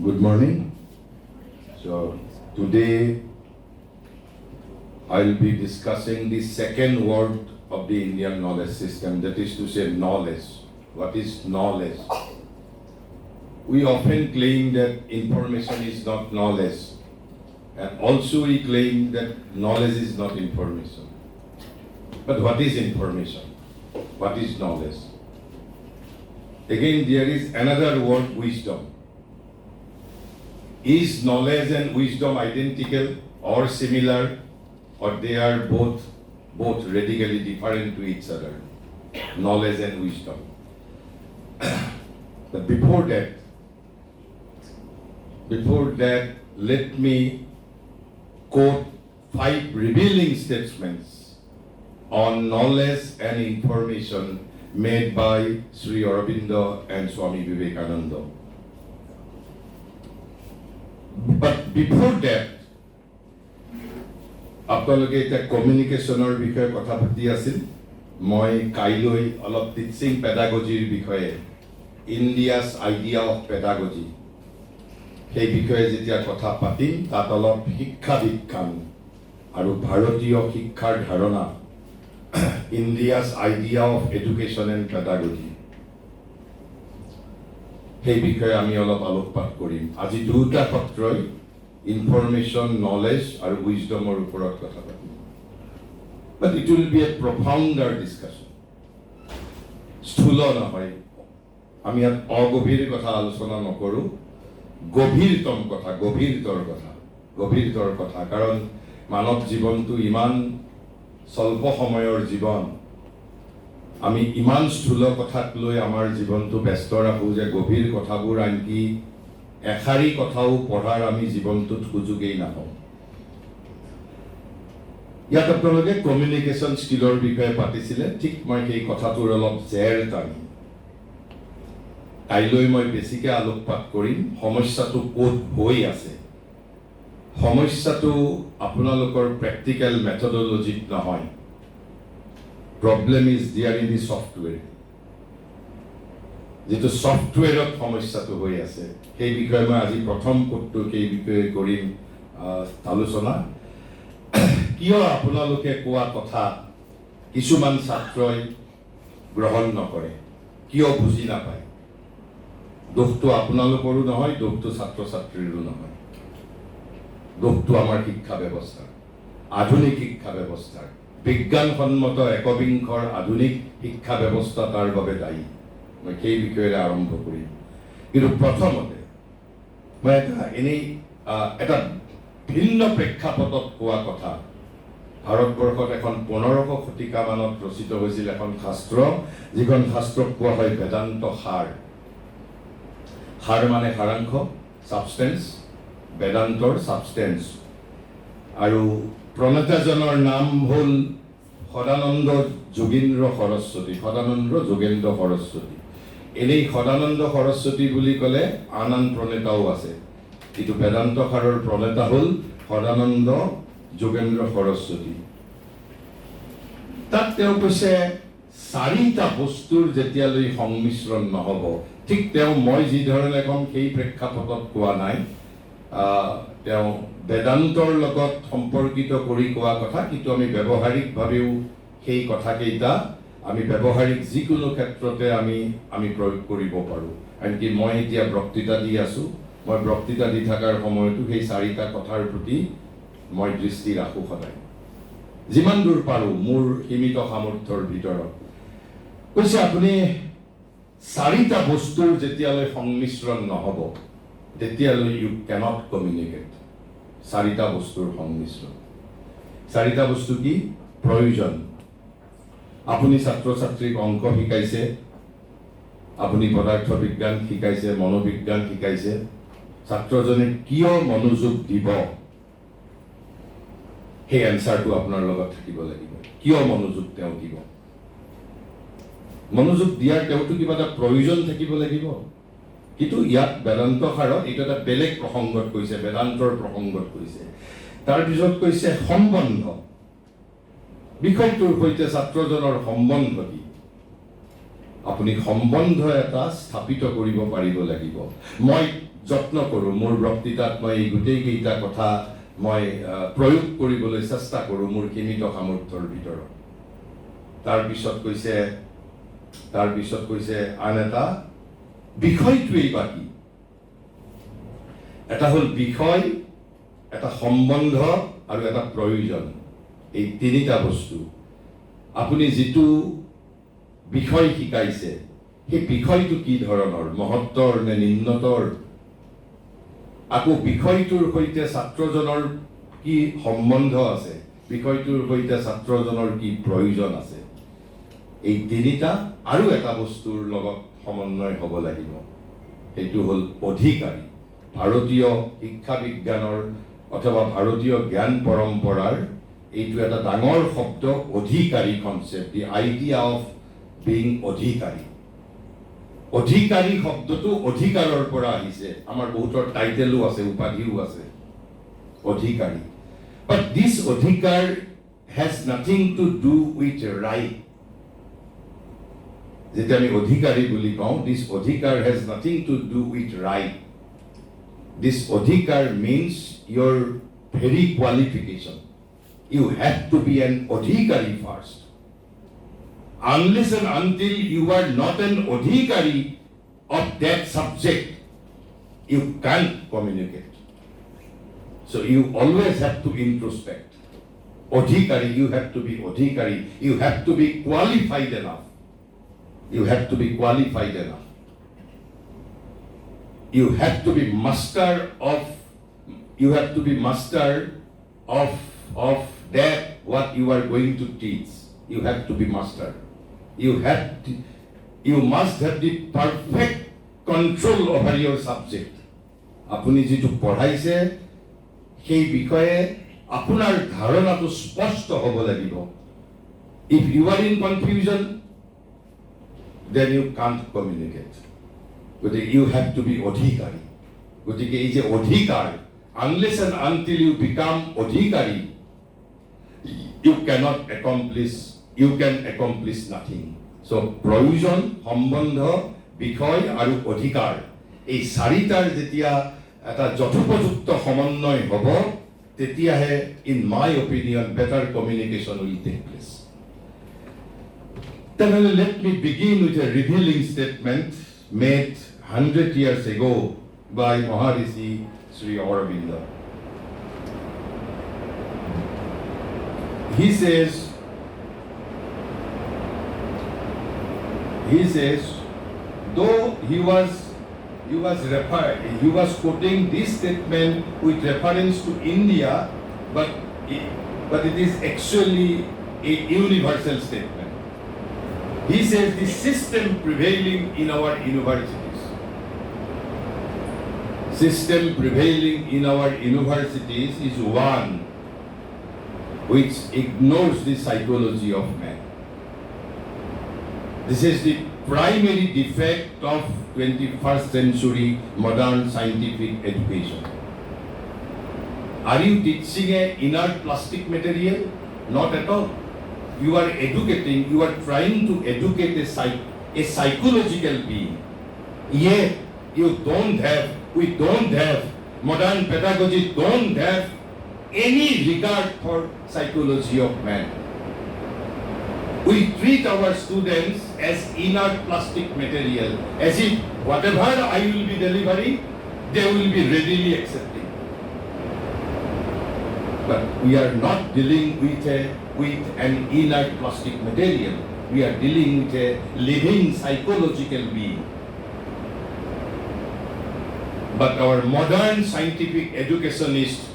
Good morning. So today I'll be discussing the second word of the Indian knowledge system, that is to say knowledge. What is knowledge? We often claim that information is not knowledge, and also we claim that knowledge is not information. But what is information? What is knowledge? Again, there is another word, wisdom. Is knowledge and wisdom identical or similar, or they are both radically different to each other? Knowledge and wisdom. But before that, let me quote 5 revealing statements on knowledge and information made by Sri Aurobindo and Swami Vivekananda. But before that, আপোনালোকে এটা কমিউনিকেশ্যনৰ বিষয়ে কথা পাতি আছিল। মই কাইলৈ অলপ teaching পেডাগজিৰ বিষয়ে, ইণ্ডিয়াছ আইডিয়া অফ পেডাগজি, সেই বিষয়ে যেতিয়া কথা পাতিম, তাত অলপ শিক্ষা বিজ্ঞান আৰু ভাৰতীয় শিক্ষাৰ ধাৰণা, India's idea of education and pedagogy, সেই বিষয়ে আমি অলপ আলোকপাত কৰিম। আজি দুটা পত্ৰই ইনফৰমেশ্যন, নলেজ আৰু উইজডমৰ ওপৰত কথা পাতিম। But it will be a profounder discussion. স্থূল নহয়, আমি ইয়াত অগভীৰ কথা আলোচনা নকৰোঁ, গভীৰতম কথা, গভীৰতৰ কথা। কাৰণ মানৱ জীৱনটো ইমান স্বল্প সময়ৰ জীৱন, আমি ইমান স্থূল কথাক লৈ আমাৰ জীৱনটো ব্যস্ত ৰাখোঁ যে গভীৰ কথাবোৰ আনকি এষাৰি কথাও পঢ়াৰ আমি জীৱনটোত সুযোগেই নাপাওঁ। ইয়াত আপোনালোকে কমিউনিকেশ্যন স্কিলৰ বিষয়ে পাতিছিলে, ঠিক মই সেই কথাটোৰ অলপ জেৰ টানিম। কাইলৈ মই বেছিকৈ আলোকপাত কৰিম সমস্যাটো ক'ত হৈ আছে। সমস্যাটো আপোনালোকৰ প্ৰেক্টিকেল মেথডলজিত নহয়। প্ৰব্লেম ইজ দিয়াৰ ইন দি ছফ্টৱেৰ। যিটো ছফ্টৱেৰত সমস্যাটো হৈ আছে, সেই বিষয়ে মই আজি প্ৰথম কোটটো সেই বিষয়ে কৰিম আলোচনা। কিয় আপোনালোকে কোৱা কথা কিছুমান ছাত্ৰই গ্ৰহণ নকৰে, কিয় বুজি নাপায়? দোষটো আপোনালোকৰো নহয়, দোষটো ছাত্ৰ ছাত্ৰীৰো নহয়, দোষটো আমাৰ শিক্ষা ব্যৱস্থাৰ, আধুনিক শিক্ষা ব্যৱস্থাৰ, বিজ্ঞানসন্মত একবিংশৰ আধুনিক শিক্ষা ব্যৱস্থা তাৰ বাবে দায়ী। মই সেই বিষয়েৰে আৰম্ভ কৰিম। কিন্তু প্ৰথমতে মই এটা ভিন্ন প্ৰেক্ষাপটত কোৱা কথা। ভাৰতবৰ্ষত এখন 1500 শতিকা মানত ৰচিত হৈছিল এখন শাস্ত্ৰ, যিখন শাস্ত্ৰক কোৱা হয় বেদান্ত সাৰ। সাৰ মানে সাৰাংশ, ছাবষ্টেন্স, বেদান্তৰ ছাবষ্টেন্স। আৰু প্ৰণেতাজনৰ নাম হ'ল সদানন্দ যোগেন্দ্ৰ সৰস্বতী। এনেই সদানন্দ সৰস্বতী বুলি ক'লে আন প্ৰণেতাও আছে, কিন্তু বেদান্ত সাৰৰ প্ৰণেতা হ'ল সদানন্দ যোগেন্দ্ৰ সৰস্বতী। তাত তেওঁ কৈছে 4টা বস্তুৰ যেতিয়ালৈ সংমিশ্ৰণ নহ'ব, ঠিক মই যি ধৰণে কম সেই প্ৰেক্ষাপটত কোৱা নাই, তেওঁ বেদান্তৰ লগত সম্পৰ্কিত কৰি কোৱা কথা, কিন্তু আমি ব্যৱহাৰিকভাৱেও সেই কথাকেইটা আমি ব্যৱহাৰিক যিকোনো ক্ষেত্ৰতে আমি প্ৰয়োগ কৰিব পাৰোঁ। আনকি মই এতিয়া বক্তৃতা দি আছোঁ, মই বক্তৃতা দি থকাৰ সময়তো সেই 4টা কথাৰ প্ৰতি মই দৃষ্টি ৰাখোঁ সদায়, যিমান দূৰ পাৰোঁ মোৰ সীমিত সামৰ্থ্যৰ ভিতৰত। কৈছে আপুনি 4টা বস্তুৰ যেতিয়ালৈ সংমিশ্ৰণ নহ'ব, তেতিয়ালৈ ইউ কেনট কমিউনিকেট। 4টা বস্তুৰ সংমিশ্ৰণ। 4টা বস্তু কি? প্ৰয়োজন। আপুনি ছাত্ৰ ছাত্ৰীক অংক শিকাইছে, আপুনি পদাৰ্থ বিজ্ঞান শিকাইছে, মনোবিজ্ঞান শিকাইছে, ছাত্ৰজনে কিয় মনোযোগ দিব, সেই এনচাৰটো আপোনাৰ লগত থাকিব লাগিব। কিয় মনোযোগ তেওঁ দিব? মনোযোগ দিয়াৰ তেওঁতো কিবা এটা প্ৰয়োজন থাকিব লাগিব। কিন্তু ইয়াত বেদান্ত সাৰত এইটো এটা বেলেগ প্ৰসংগত কৈছে, বেদান্তৰ প্ৰসংগত কৈছে। তাৰপিছত কৈছে সম্বন্ধ। বিষয়টোৰ সৈতে ছাত্ৰজনৰ সম্বন্ধ কি? আপুনি সম্বন্ধ এটা স্থাপিত কৰিব পাৰিব লাগিব। মই যত্ন কৰোঁ, মোৰ বক্তৃতাত মই এই গোটেইকেইটা কথা মই প্ৰয়োগ কৰিবলৈ চেষ্টা কৰোঁ মোৰ সীমিত সামৰ্থ্যৰ ভিতৰত। তাৰপিছত কৈছে আন এটা বিষয়টোৱেই বাকী। এটা হ'ল বিষয়, এটা সম্বন্ধ আৰু এটা প্ৰয়োজন। এই তিনিটা বস্তু। আপুনি যিটো বিষয় শিকাইছে সেই বিষয়টো কি ধৰণৰ, মহত্বৰ নে নিম্নতৰ, আকৌ বিষয়টোৰ সৈতে ছাত্ৰজনৰ কি সম্বন্ধ আছে, বিষয়টোৰ সৈতে ছাত্ৰজনৰ কি প্ৰয়োজন আছে, এই তিনিটা আৰু এটা বস্তুৰ লগত সমন্বয় হ'ব লাগিব। সেইটো হ'ল অধিকাৰী। ভাৰতীয় শিক্ষা বিজ্ঞানৰ অথবা ভাৰতীয় জ্ঞান পৰম্পৰাৰ এইটো এটা ডাঙৰ শব্দ, অধিকাৰী concept, the idea of being অধিকাৰী। অধিকাৰী শব্দটো অধিকাৰৰ পৰা আহিছে। আমাৰ বহুতৰ টাইটেলো আছে, উপাধিও আছে, অধিকাৰী। বাট দিছ অধিকাৰ has nothing to do with right. যেতিয়া আমি অধিকাৰী বুলি কওঁ, দিছ অধিকাৰ has nothing to do with right. This অধিকাৰ means your very qualification. You have to be an adhikari first. Unless and until you are not an adhikari of that subject, you can't communicate. So you always have to introspect. Adhikari, you have to be adhikari. You have to be qualified enough. You have to be qualified enough. You have to be master of that what you are going to teach. You have to be master. You must have the perfect control over your subject. আপুনি যেটো পঢ়াইছে সেই বিষয়ে আপোনাৰ ধাৰণাটো স্পষ্ট হ'ব লাগিব। If you are in confusion, then you can't communicate. গতিকে you have to be অধিকাৰী। গতিকে এই যে অধিকাৰ, unless and until you become adhikari, you can accomplish nothing. So provision, সম্বন্ধ, বিষয় আৰু অধিকাৰ, এই চাৰিটাৰ যেতিয়া এটা যথোপযুক্ত সমন্বয় হ'ব, তেতিয়াহে in my opinion better communication will take place. Then let me begin with a revealing statement made 100 years ago by Maharishi Sri Aurobindo. He says, though he was quoting this statement with reference to India, but it is actually a universal statement. He says the system prevailing in our universities is one which ignores the psychology of man. This is the primary defect of 21st century modern scientific education. Are you teaching an inert plastic material? Not at all. You are trying to educate a psychological being. Yet we don't have, modern pedagogy don't have any regard for psychology of man. We treat our students as inert plastic material, as if whatever I will be delivering, they will be readily accepting. But we are not dealing with an inert plastic material. We are dealing with a living psychological being. But our modern scientific educationists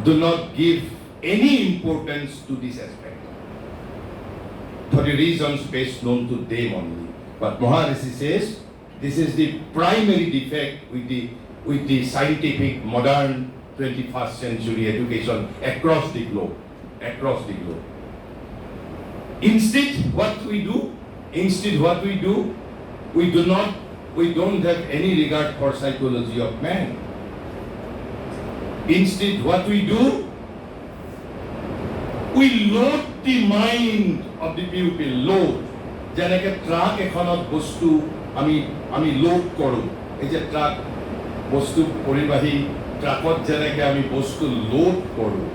do not give any importance to this aspect for the reasons best known to them only. But Maharishi says this is the primary defect with the scientific modern 21st century education across the globe. Instead, what we do, we don't have any regard for psychology of man. Instead, what we do, we load the mind of the pupil. Load. যেনেকে truck এখনত বস্তু আমি load কৰোঁ, এই যে truck বস্তু পৰিবাহী ট্ৰাকত যেনেকৈ আমি বস্তু লোড কৰোঁ,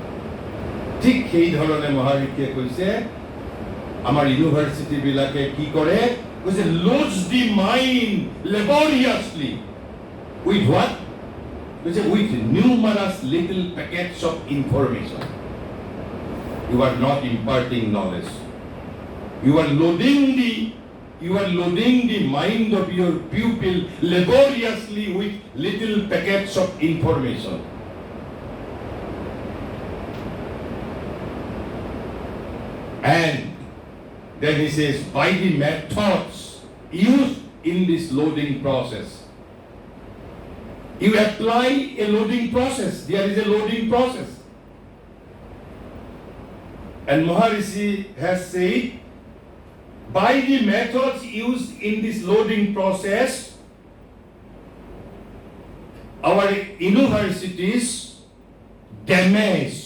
ঠিক সেই ধৰণে মহাৰিষিয়ে কৈছে আমাৰ ইউনিভাৰ্চিটিবিলাকে কি কৰে, কৈছে loads the mind laboriously with what? কৈছে with numerous little packets of information. You are not imparting knowledge. You are loading the mind of your pupil laboriously with little packets of information. And then he says, by the methods used in this loading process, you apply a loading process. There is a loading process. And Maharishi has said, by the methods used in this loading process, our universities damage.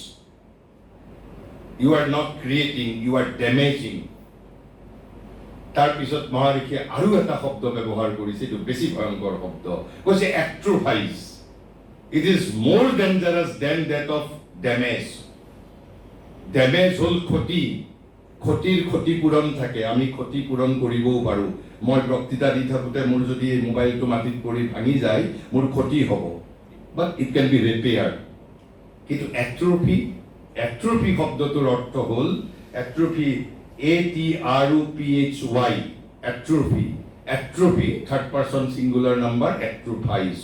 You are not creating, you are damaging. তাৰ পিছত মহাৰিষিয়ে আৰু এটা শব্দ ব্যৱহাৰ কৰিছে, এইটো বেছি ভয়ংকৰ শব্দ, কৈছে atrophies. It is more dangerous than that of damage. Damage হ'ল ক্ষতি, ক্ষতিৰ ক্ষতিপূৰণ থাকে, আমি ক্ষতিপূৰণ কৰিবও পাৰোঁ। মই বক্তৃতা দি থাকোঁতে মোৰ যদি এই মোবাইলটো মাটিত পৰি ভাঙি যায়, মোৰ ক্ষতি হ'ব, বাট ইট কেন বি ৰিপেয়াৰ্ড। কিন্তু এট্ৰফি শব্দটোৰ অৰ্থ হ'ল atrophy, ATROPHY, atrophy, third person singular number, atrophies.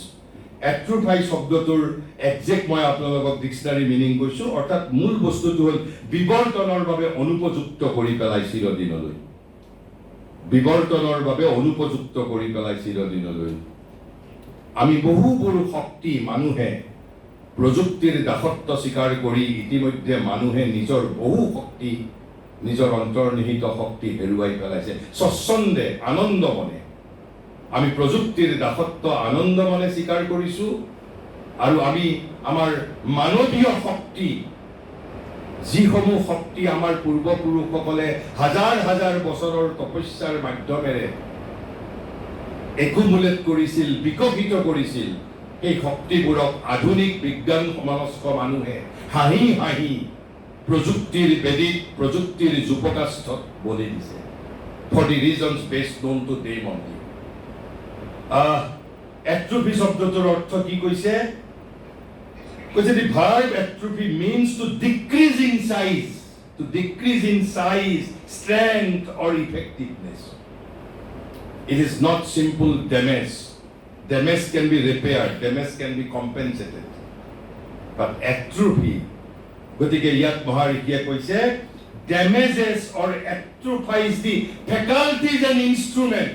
Atrophy শব্দটোৰ একজেক্ট মই আপোনালোকক ডিক্সনাৰী মিনিং কৈছোঁ, অৰ্থাৎ মূল বস্তুটো হ'ল বিৱৰ্তনৰ বাবে অনুপযুক্ত কৰি পেলাই চিৰদিনলৈ, বিৱৰ্তনৰ বাবে অনুপযুক্ত কৰি পেলাই চিৰদিনলৈ। আমি বহুবোৰ শক্তি মানুহে প্ৰযুক্তিৰ দাসত্ব স্বীকাৰ কৰি ইতিমধ্যে মানুহে নিজৰ বহু শক্তি, নিজৰ অন্তৰ্নিহিত শক্তি হেৰুৱাই পেলাইছে। স্বচ্ছন্দে আনন্দ মনে আমি প্ৰযুক্তিৰ দাসত্ব আনন্দ মনে স্বীকাৰ কৰিছোঁ, আৰু আমি আমাৰ মানৱীয় শক্তি, যিসমূহ শক্তি আমাৰ পূৰ্বপুৰুষসকলে হাজাৰ হাজাৰ বছৰৰ তপস্যাৰ মাধ্যমেৰে একুমুলেট কৰিছিল, বিকশিত কৰিছিল, সেই শক্তিবোৰক আধুনিক বিজ্ঞান সমানস্ক মানুহে হাঁহি হাঁহি প্ৰযুক্তিৰ বেদীত, প্ৰযুক্তিৰ যুৱকাষ্ঠত বলি দিছে, for the reasons best known to them only. Atrophy শব্দটোৰ অৰ্থ কি কৈছে? কৈছে the verb atrophy means to decrease in size, strength or effectiveness. It is not simple damage. Damage can be repaired, damage can be compensated, but atrophy, গতিকে ইয়াত মহাৰিষিয়ে কৈছে damages or atrophies the faculties and instrument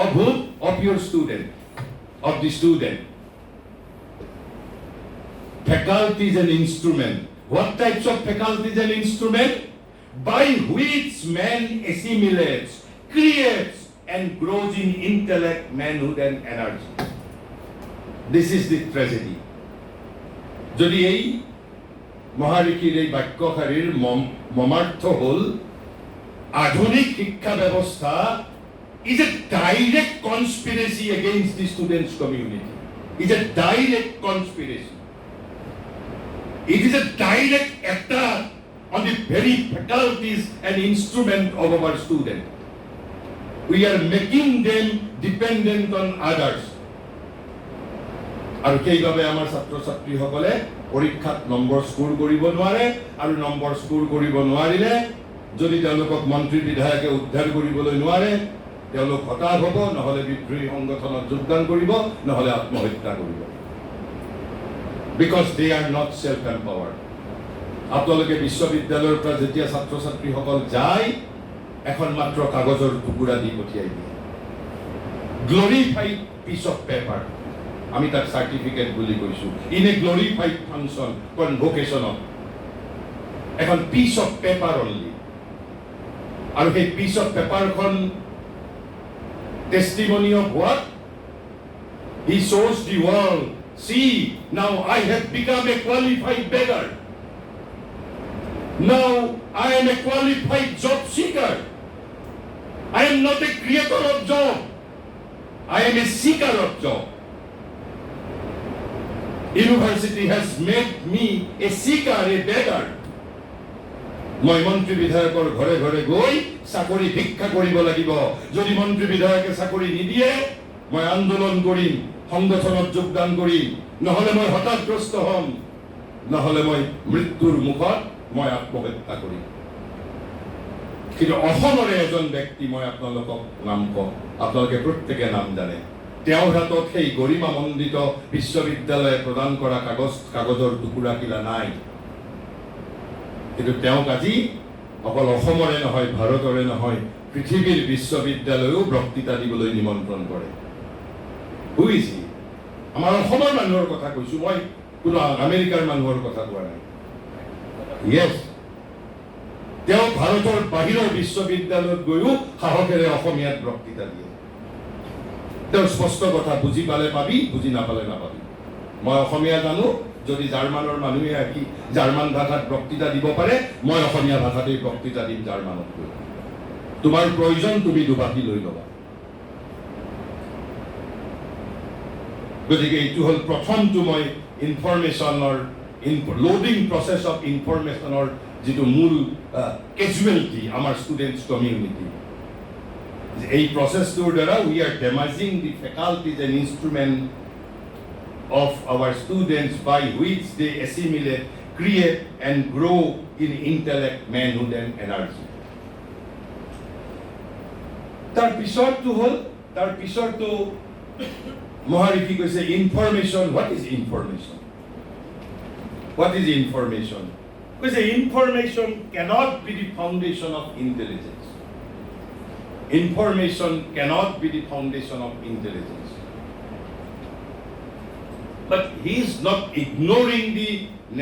of whom? Of your student, of the student. Faculties and instrument. What types of faculties and instrument? By which man assimilates, creates and grows in intellect, manhood and energy. This is the tragedy. যদি এই মহাৰিষিৰ এই বাক্যশাৰীৰ মৰ্মাৰ্থ হ'ল আধুনিক শিক্ষা ব্যৱস্থা is a direct conspiracy against the students' community. It's a direct conspiracy. It is a direct attack on the very faculties and instrument of our students. We are making them dependent on others. আৰু সেইবাবে আমাৰ ছাত্ৰ ছাত্ৰীসকলে পৰীক্ষাত number score কৰিব নোৱাৰে, আৰু number score কৰিব নোৱাৰিলে যদি তেওঁলোকক মন্ত্ৰী বিধায়কে উদ্ধাৰ কৰিবলৈ নোৱাৰে, তেওঁলোক হতাশ হ'ব, নহ'লে বিদ্ৰোহী সংগঠনত যোগদান কৰিব, নহ'লে আত্মহত্যা কৰিব। Because they are not self empowered. আপোনালোকে বিশ্ববিদ্যালয়ৰ পৰা যেতিয়া ছাত্ৰ ছাত্ৰীসকল যায়, এখন মাত্ৰ কাগজৰ টুকুৰা দি পঠিয়াই দিয়ে, গ্লৰিফাইড পিচ অফ পেপাৰ, আমি তাক চাৰ্টিফিকেট বুলি কৈছোঁ, ইন এ গ্লৰিফাইড ফাংচন কনভোকেশ্যনত, এখন পিচ অফ পেপাৰ অনলি। আৰু সেই পিচ অফ পেপাৰখন testimony of what? He shows the world, see, now I have become a qualified beggar. Now I am a qualified job seeker. I am not a creator of job. I am a seeker of job. University has made me a seeker, a beggar. মই মন্ত্ৰী বিধায়কৰ ঘৰে ঘৰে গৈ চাকৰি ভিক্ষা কৰিব লাগিব। যদি মন্ত্ৰী বিধায়কে চাকৰি নিদিয়ে মই আন্দোলন কৰিম, সংগঠনত যোগদান কৰিম, নহলে মই হতাশগ্ৰস্ত হ'ম, নহলে মই মৃত্যুৰ মুখত মই আত্মহত্যা কৰিম। কিন্তু অসমৰে এজন ব্যক্তি মই আপোনালোকক নাম কওঁ, আপোনালোকে প্ৰত্যেকে নাম জানে। তেওঁৰ হাতত সেই গৰিমামণ্ডিত বিশ্ববিদ্যালয়ে প্ৰদান কৰা কাগজৰ টুকুৰা কিলা নাই, কিন্তু তেওঁক আজি অকল অসমৰে নহয়, ভাৰতৰে নহয়, পৃথিৱীৰ বিশ্ববিদ্যালয়েও বক্তৃতা দিবলৈ নিমন্ত্ৰণ কৰে। বুজিছি, আমাৰ অসমৰ মানুহৰ কথা কৈছো, মই কোনো আমেৰিকাৰ মানুহৰ কথা কোৱা নাই। ইয়েছ, তেওঁ ভাৰতৰ বাহিৰৰ বিশ্ববিদ্যালয়ত গৈও সাহসেৰে অসমীয়াত বক্তৃতা দিয়ে। তেওঁৰ স্পষ্ট কথা, বুজি পালে পাবি, বুজি নাপালে নাপাবি। মই অসমীয়া জানো, যদি জাৰ্মানৰ মানুহে আহি জাৰ্মান ভাষাত বক্তৃতা দিব পাৰে, মই অসমীয়া ভাষাতেই বক্তৃতা দিম জাৰ্মানত গৈ। তোমাৰ প্ৰয়োজন তুমি দুভাষী লৈ ল'বা। গতিকে এইটো হ'ল প্ৰথমটো মই ইনফৰমেশ্যনৰ লোডিং প্ৰচেছ অফ ইনফৰমেশ্যনৰ যিটো মূল কেজুৱেলিটি আমাৰ ষ্টুডেণ্টছ কমিউনিটি। এই প্ৰচেছটোৰ দ্বাৰা we are damaging the faculties and instrument of our students by which they assimilate, create and grow in intellect, manhood and energy. তাৰ পিছৰটো মহাৰিষি কৈছে information. What is information? What is information? কৈছে information cannot be the foundation of intelligence. Information cannot be the foundation of intelligence. But he is not ignoring the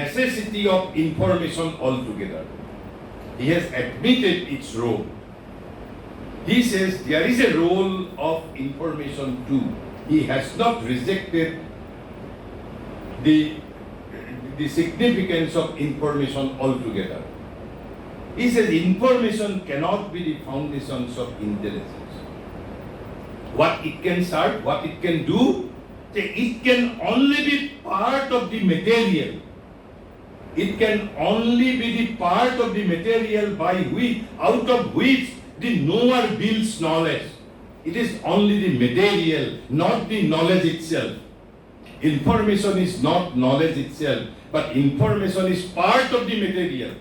necessity of information altogether. He has admitted its role. He says there is a role of information too. He has not rejected the significance of information altogether. He says information cannot be the foundations of intelligence. What it can serve, what it can do, it can only be part of the material. It can only be the part of the material by which, out of which the knower builds knowledge. It is only the material, not the knowledge itself. Information is not knowledge itself, but information is part of the material.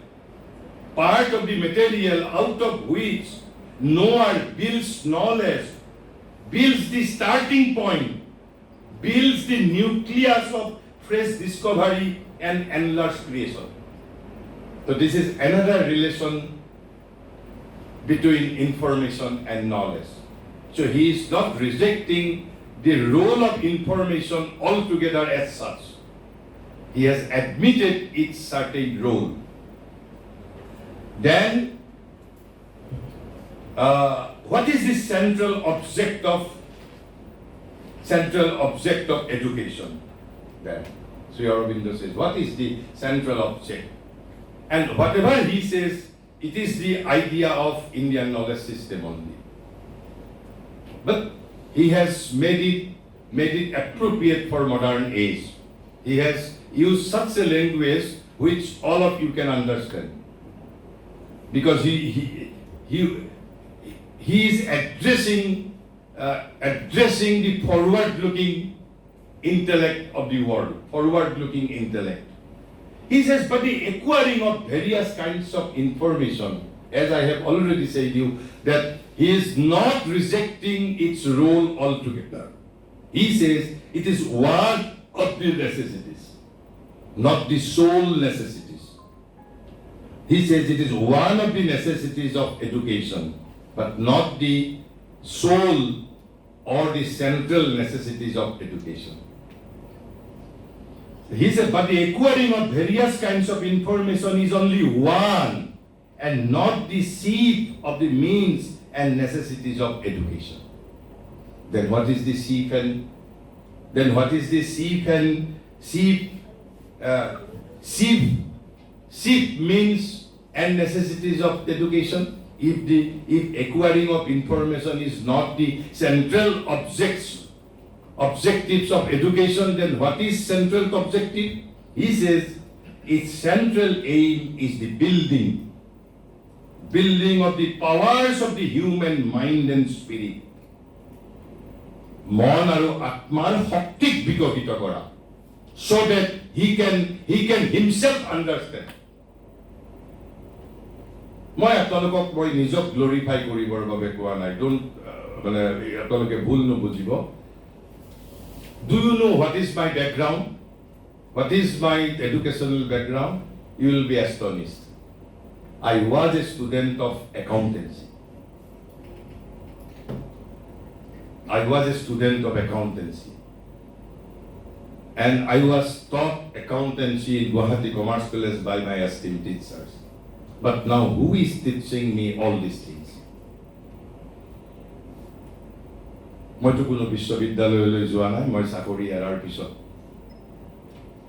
Part of the material out of which knower builds knowledge, builds the starting point, builds the nucleus of fresh discovery and enlarged creation. So this is another relation between information and knowledge. So he is not rejecting the role of information altogether as such. He has admitted its certain role. Then, what is the central object of education? Then Sri Aurobindo says, what is the central object? And whatever he says, it is the idea of Indian knowledge system only. But he has made it appropriate for modern age. He has used such a language which all of you can understand. Because he is addressing the forward-looking intellect of the world, forward-looking intellect. He says, but the acquiring of various kinds of information, as I have already said you, that he is not rejecting its role altogether. He says it is one of the necessities, not the sole necessities. He says it is one of the necessities of education, but not the sole or the central necessities of education. He said, but the acquiring of various kinds of information is only one and not the chief of the means and necessities of education. Then what is the chief and means and necessities of education? If acquiring of information is not the central objects objectives of education, then what is central objective? He says its central aim is the building of the powers of the human mind and spirit. মন আৰু আত্মাৰ শক্তিক বিকশিত কৰা, so that he can himself understand. মই আপোনালোকক মই নিজক গ্লোৰিফাই কৰিবৰ বাবে কোৱা নাই, ডোন্ট মানে আপোনালোকে ভুল নুবুজিব. Do you know what is my background? What is my educational background? You will be astonished. I was a student of accountancy. And I was taught accountancy in Guwahati Commerce College by my esteemed teachers. But now who is teaching me all these things? মইতো কোনো বিশ্ববিদ্যালয়লৈ যোৱা নাই, মই চাকৰি এৰাৰ পিছত.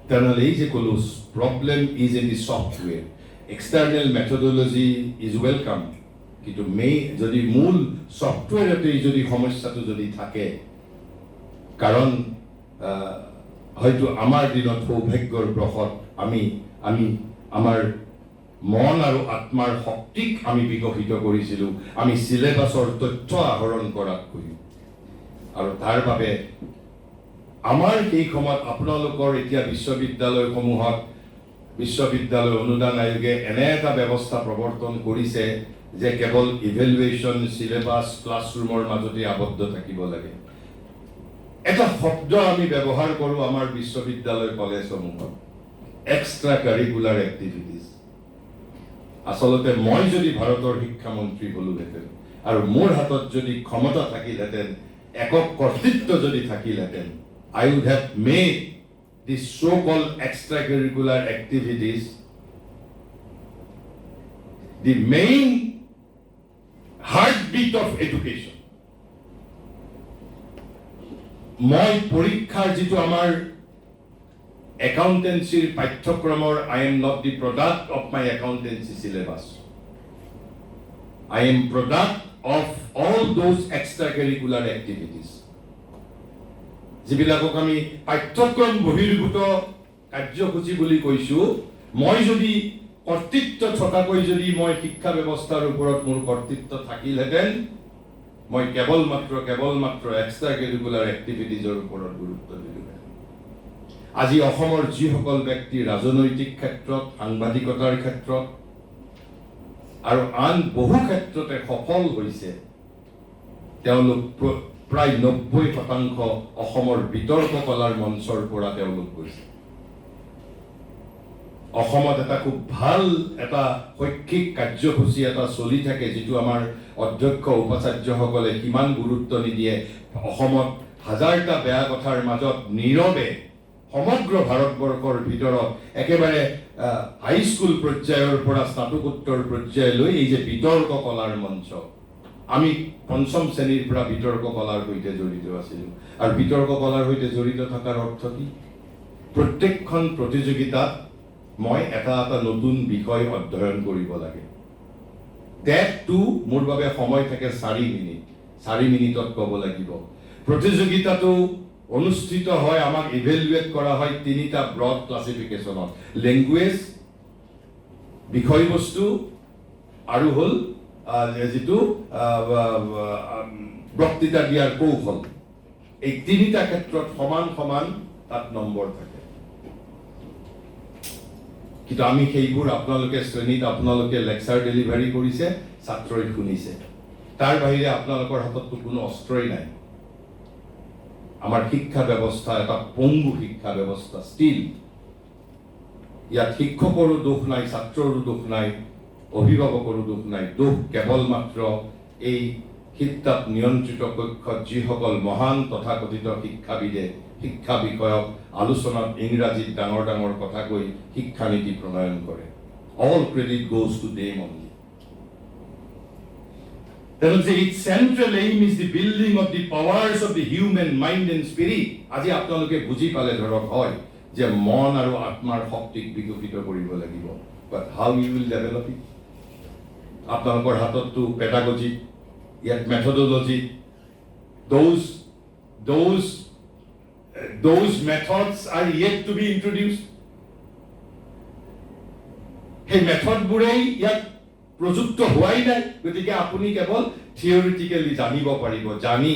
তেনেহ'লে এই যে ক'লো problem is in the software, external methodology is welcome, কিন্তু যদি মূল ছফ্টৱেৰতেই যদি সমস্যাটো যদি থাকে, কাৰণ হয়তো আমাৰ দিনত সৌভাগ্যৰ ব্ৰহত আমি আমাৰ মন আৰু আত্মাৰ শক্তিক আমি বিকশিত কৰিছিলোঁ, আমি চিলেবাছৰ তথ্য আহৰণ কৰাতকৈ। আৰু তাৰ বাবে আমাৰ সেই সময়ত আপোনালোকৰ এতিয়া বিশ্ববিদ্যালয় অনুদান আয়োগে এনে এটা ব্যৱস্থা প্ৰৱৰ্তন কৰিছে যে কেৱল ইভেলুৱেশ্যন, চিলেবাছ, ক্লাছৰুমৰ মাজতে আবদ্ধ থাকিব লাগে। এটা শব্দ আমি ব্যৱহাৰ কৰোঁ আমাৰ বিশ্ববিদ্যালয় কলেজসমূহত, এক্সট্ৰা কাৰিকুলাৰ এক্টিভিটিজ। আচলতে মই যদি ভাৰতৰ শিক্ষামন্ত্ৰী হলোহেঁতেন আৰু মোৰ হাতত যদি ক্ষমতা থাকিলহেঁতেন, একক কৰ্তৃত্ব যদি থাকিলহেঁতেন, I would have made these so-called extracurricular activities the main heartbeat of education. মই পৰীক্ষাৰ যিটো আমাৰ একাউন্টেন্সিৰ পাঠ্যক্ৰমৰ, I am not the product of my accountancy syllabus. I am product of all those extracurricular activities. যিবিলাকক আমি পাঠ্যক্ৰম বহিৰ্ভূত কাৰ্যসূচী বুলি কৈছোঁ, মই যদি কৰ্তৃত্ব থকাকৈ যদি মই শিক্ষা ব্যৱস্থাৰ ওপৰত মোৰ কৰ্তৃত্ব থাকিলহেঁতেন, মই কেৱল মাত্ৰ এক্সট্ৰা কাৰিকুলাৰ এক্টিভিটিজৰ ওপৰত গুৰুত্ব দিলোহেঁতেন। আজি অসমৰ যিসকল ব্যক্তি ৰাজনৈতিক ক্ষেত্ৰত, সাংবাদিকতাৰ ক্ষেত্ৰত আৰু আন বহু ক্ষেত্ৰতে সফল হৈছে, তেওঁলোক প্ৰায় 90% অসমৰ বিতৰ্ক কলাৰ মঞ্চৰ পৰা তেওঁলোক গৈছে। অসমত এটা খুব ভাল এটা শৈক্ষিক কাৰ্যসূচী এটা চলি থাকে, যিটো আমাৰ অধ্যক্ষ উপাচাৰ্যসকলে সিমান গুৰুত্ব নিদিয়ে। অসমত হাজাৰটা বেয়া কথাৰ মাজত নীৰৱে সমগ্ৰ ভাৰতবৰ্ষৰ ভিতৰত একেবাৰে হাইস্কুল পৰ্যায়ৰ পৰা স্নাতকোত্তৰ পৰ্যায়লৈ এই যে বিতৰ্ক কলাৰ মঞ্চ, আমি পঞ্চম শ্ৰেণীৰ পৰা বিতৰ্ক কলাৰ সৈতে জড়িত আছিলোঁ। আৰু বিতৰ্ক কলাৰ সৈতে জড়িত থকাৰ অৰ্থ কি? প্ৰত্যেকখন প্ৰতিযোগিতাত মই এটা নতুন বিষয় অধ্যয়ন কৰিব লাগে। ডেটটো মোৰ বাবে সময় থাকে 4 মিনিট, 4 মিনিটত ক'ব লাগিব। প্ৰতিযোগিতাটো অনুষ্ঠিত হয়, আমাক ইভেলুৱেট কৰা হয় 3টা ব্ৰড ক্লাছিফিকেশ্যনত, লেংগুৱেজ, বিষয়বস্তু আৰু হ'ল যিটো বক্তৃতা দিয়াৰ কৌশল। এই 3টা ক্ষেত্ৰত সমান তাত নম্বৰ থাকে। কিন্তু আমি সেইবোৰ আপোনালোকে শ্ৰেণীত আপোনালোকে লেকচাৰ ডেলিভাৰী কৰিছে, ছাত্ৰই শুনিছে, তাৰ বাহিৰে আপোনালোকৰ হাতততো কোনো অস্ত্ৰই নাই। আমাৰ শিক্ষা ব্যৱস্থা এটা পংগু শিক্ষা ব্যৱস্থা ষ্টিল। ইয়াত শিক্ষকৰো দোষ নাই, ছাত্ৰৰো দোষ নাই, অভিভাৱকৰো দোষ নাই। দোষ কেৱল মাত্ৰ এই শিক্ষাত নিয়ন্ত্ৰিত কক্ষত যিসকল মহান তথাকথিত শিক্ষাবিদে শিক্ষা বিষয়ক আলোচনাত ইংৰাজীত ডাঙৰ কথা কৈ শিক্ষানীতি প্ৰণয়ন কৰে। All credit goes to them only. Its central aim is the building of the powers of the human mind and spirit. আজি আপোনালোকে বুজি পালে ধৰক হয় যে মন আৰু আত্মাৰ শক্তিক বিকশিত কৰিব লাগিব। But how you will develop it? আপোনালোকৰ হাতততো pedagogy, yet methodology, those those methods are yet to be introduced. সেই মেথডবোৰেই ইয়াত প্ৰযুক্ত হোৱাই নাই, গতিকে আপুনি কেৱল থিয়ৰিটিকেলি জানিব পাৰিব। জানি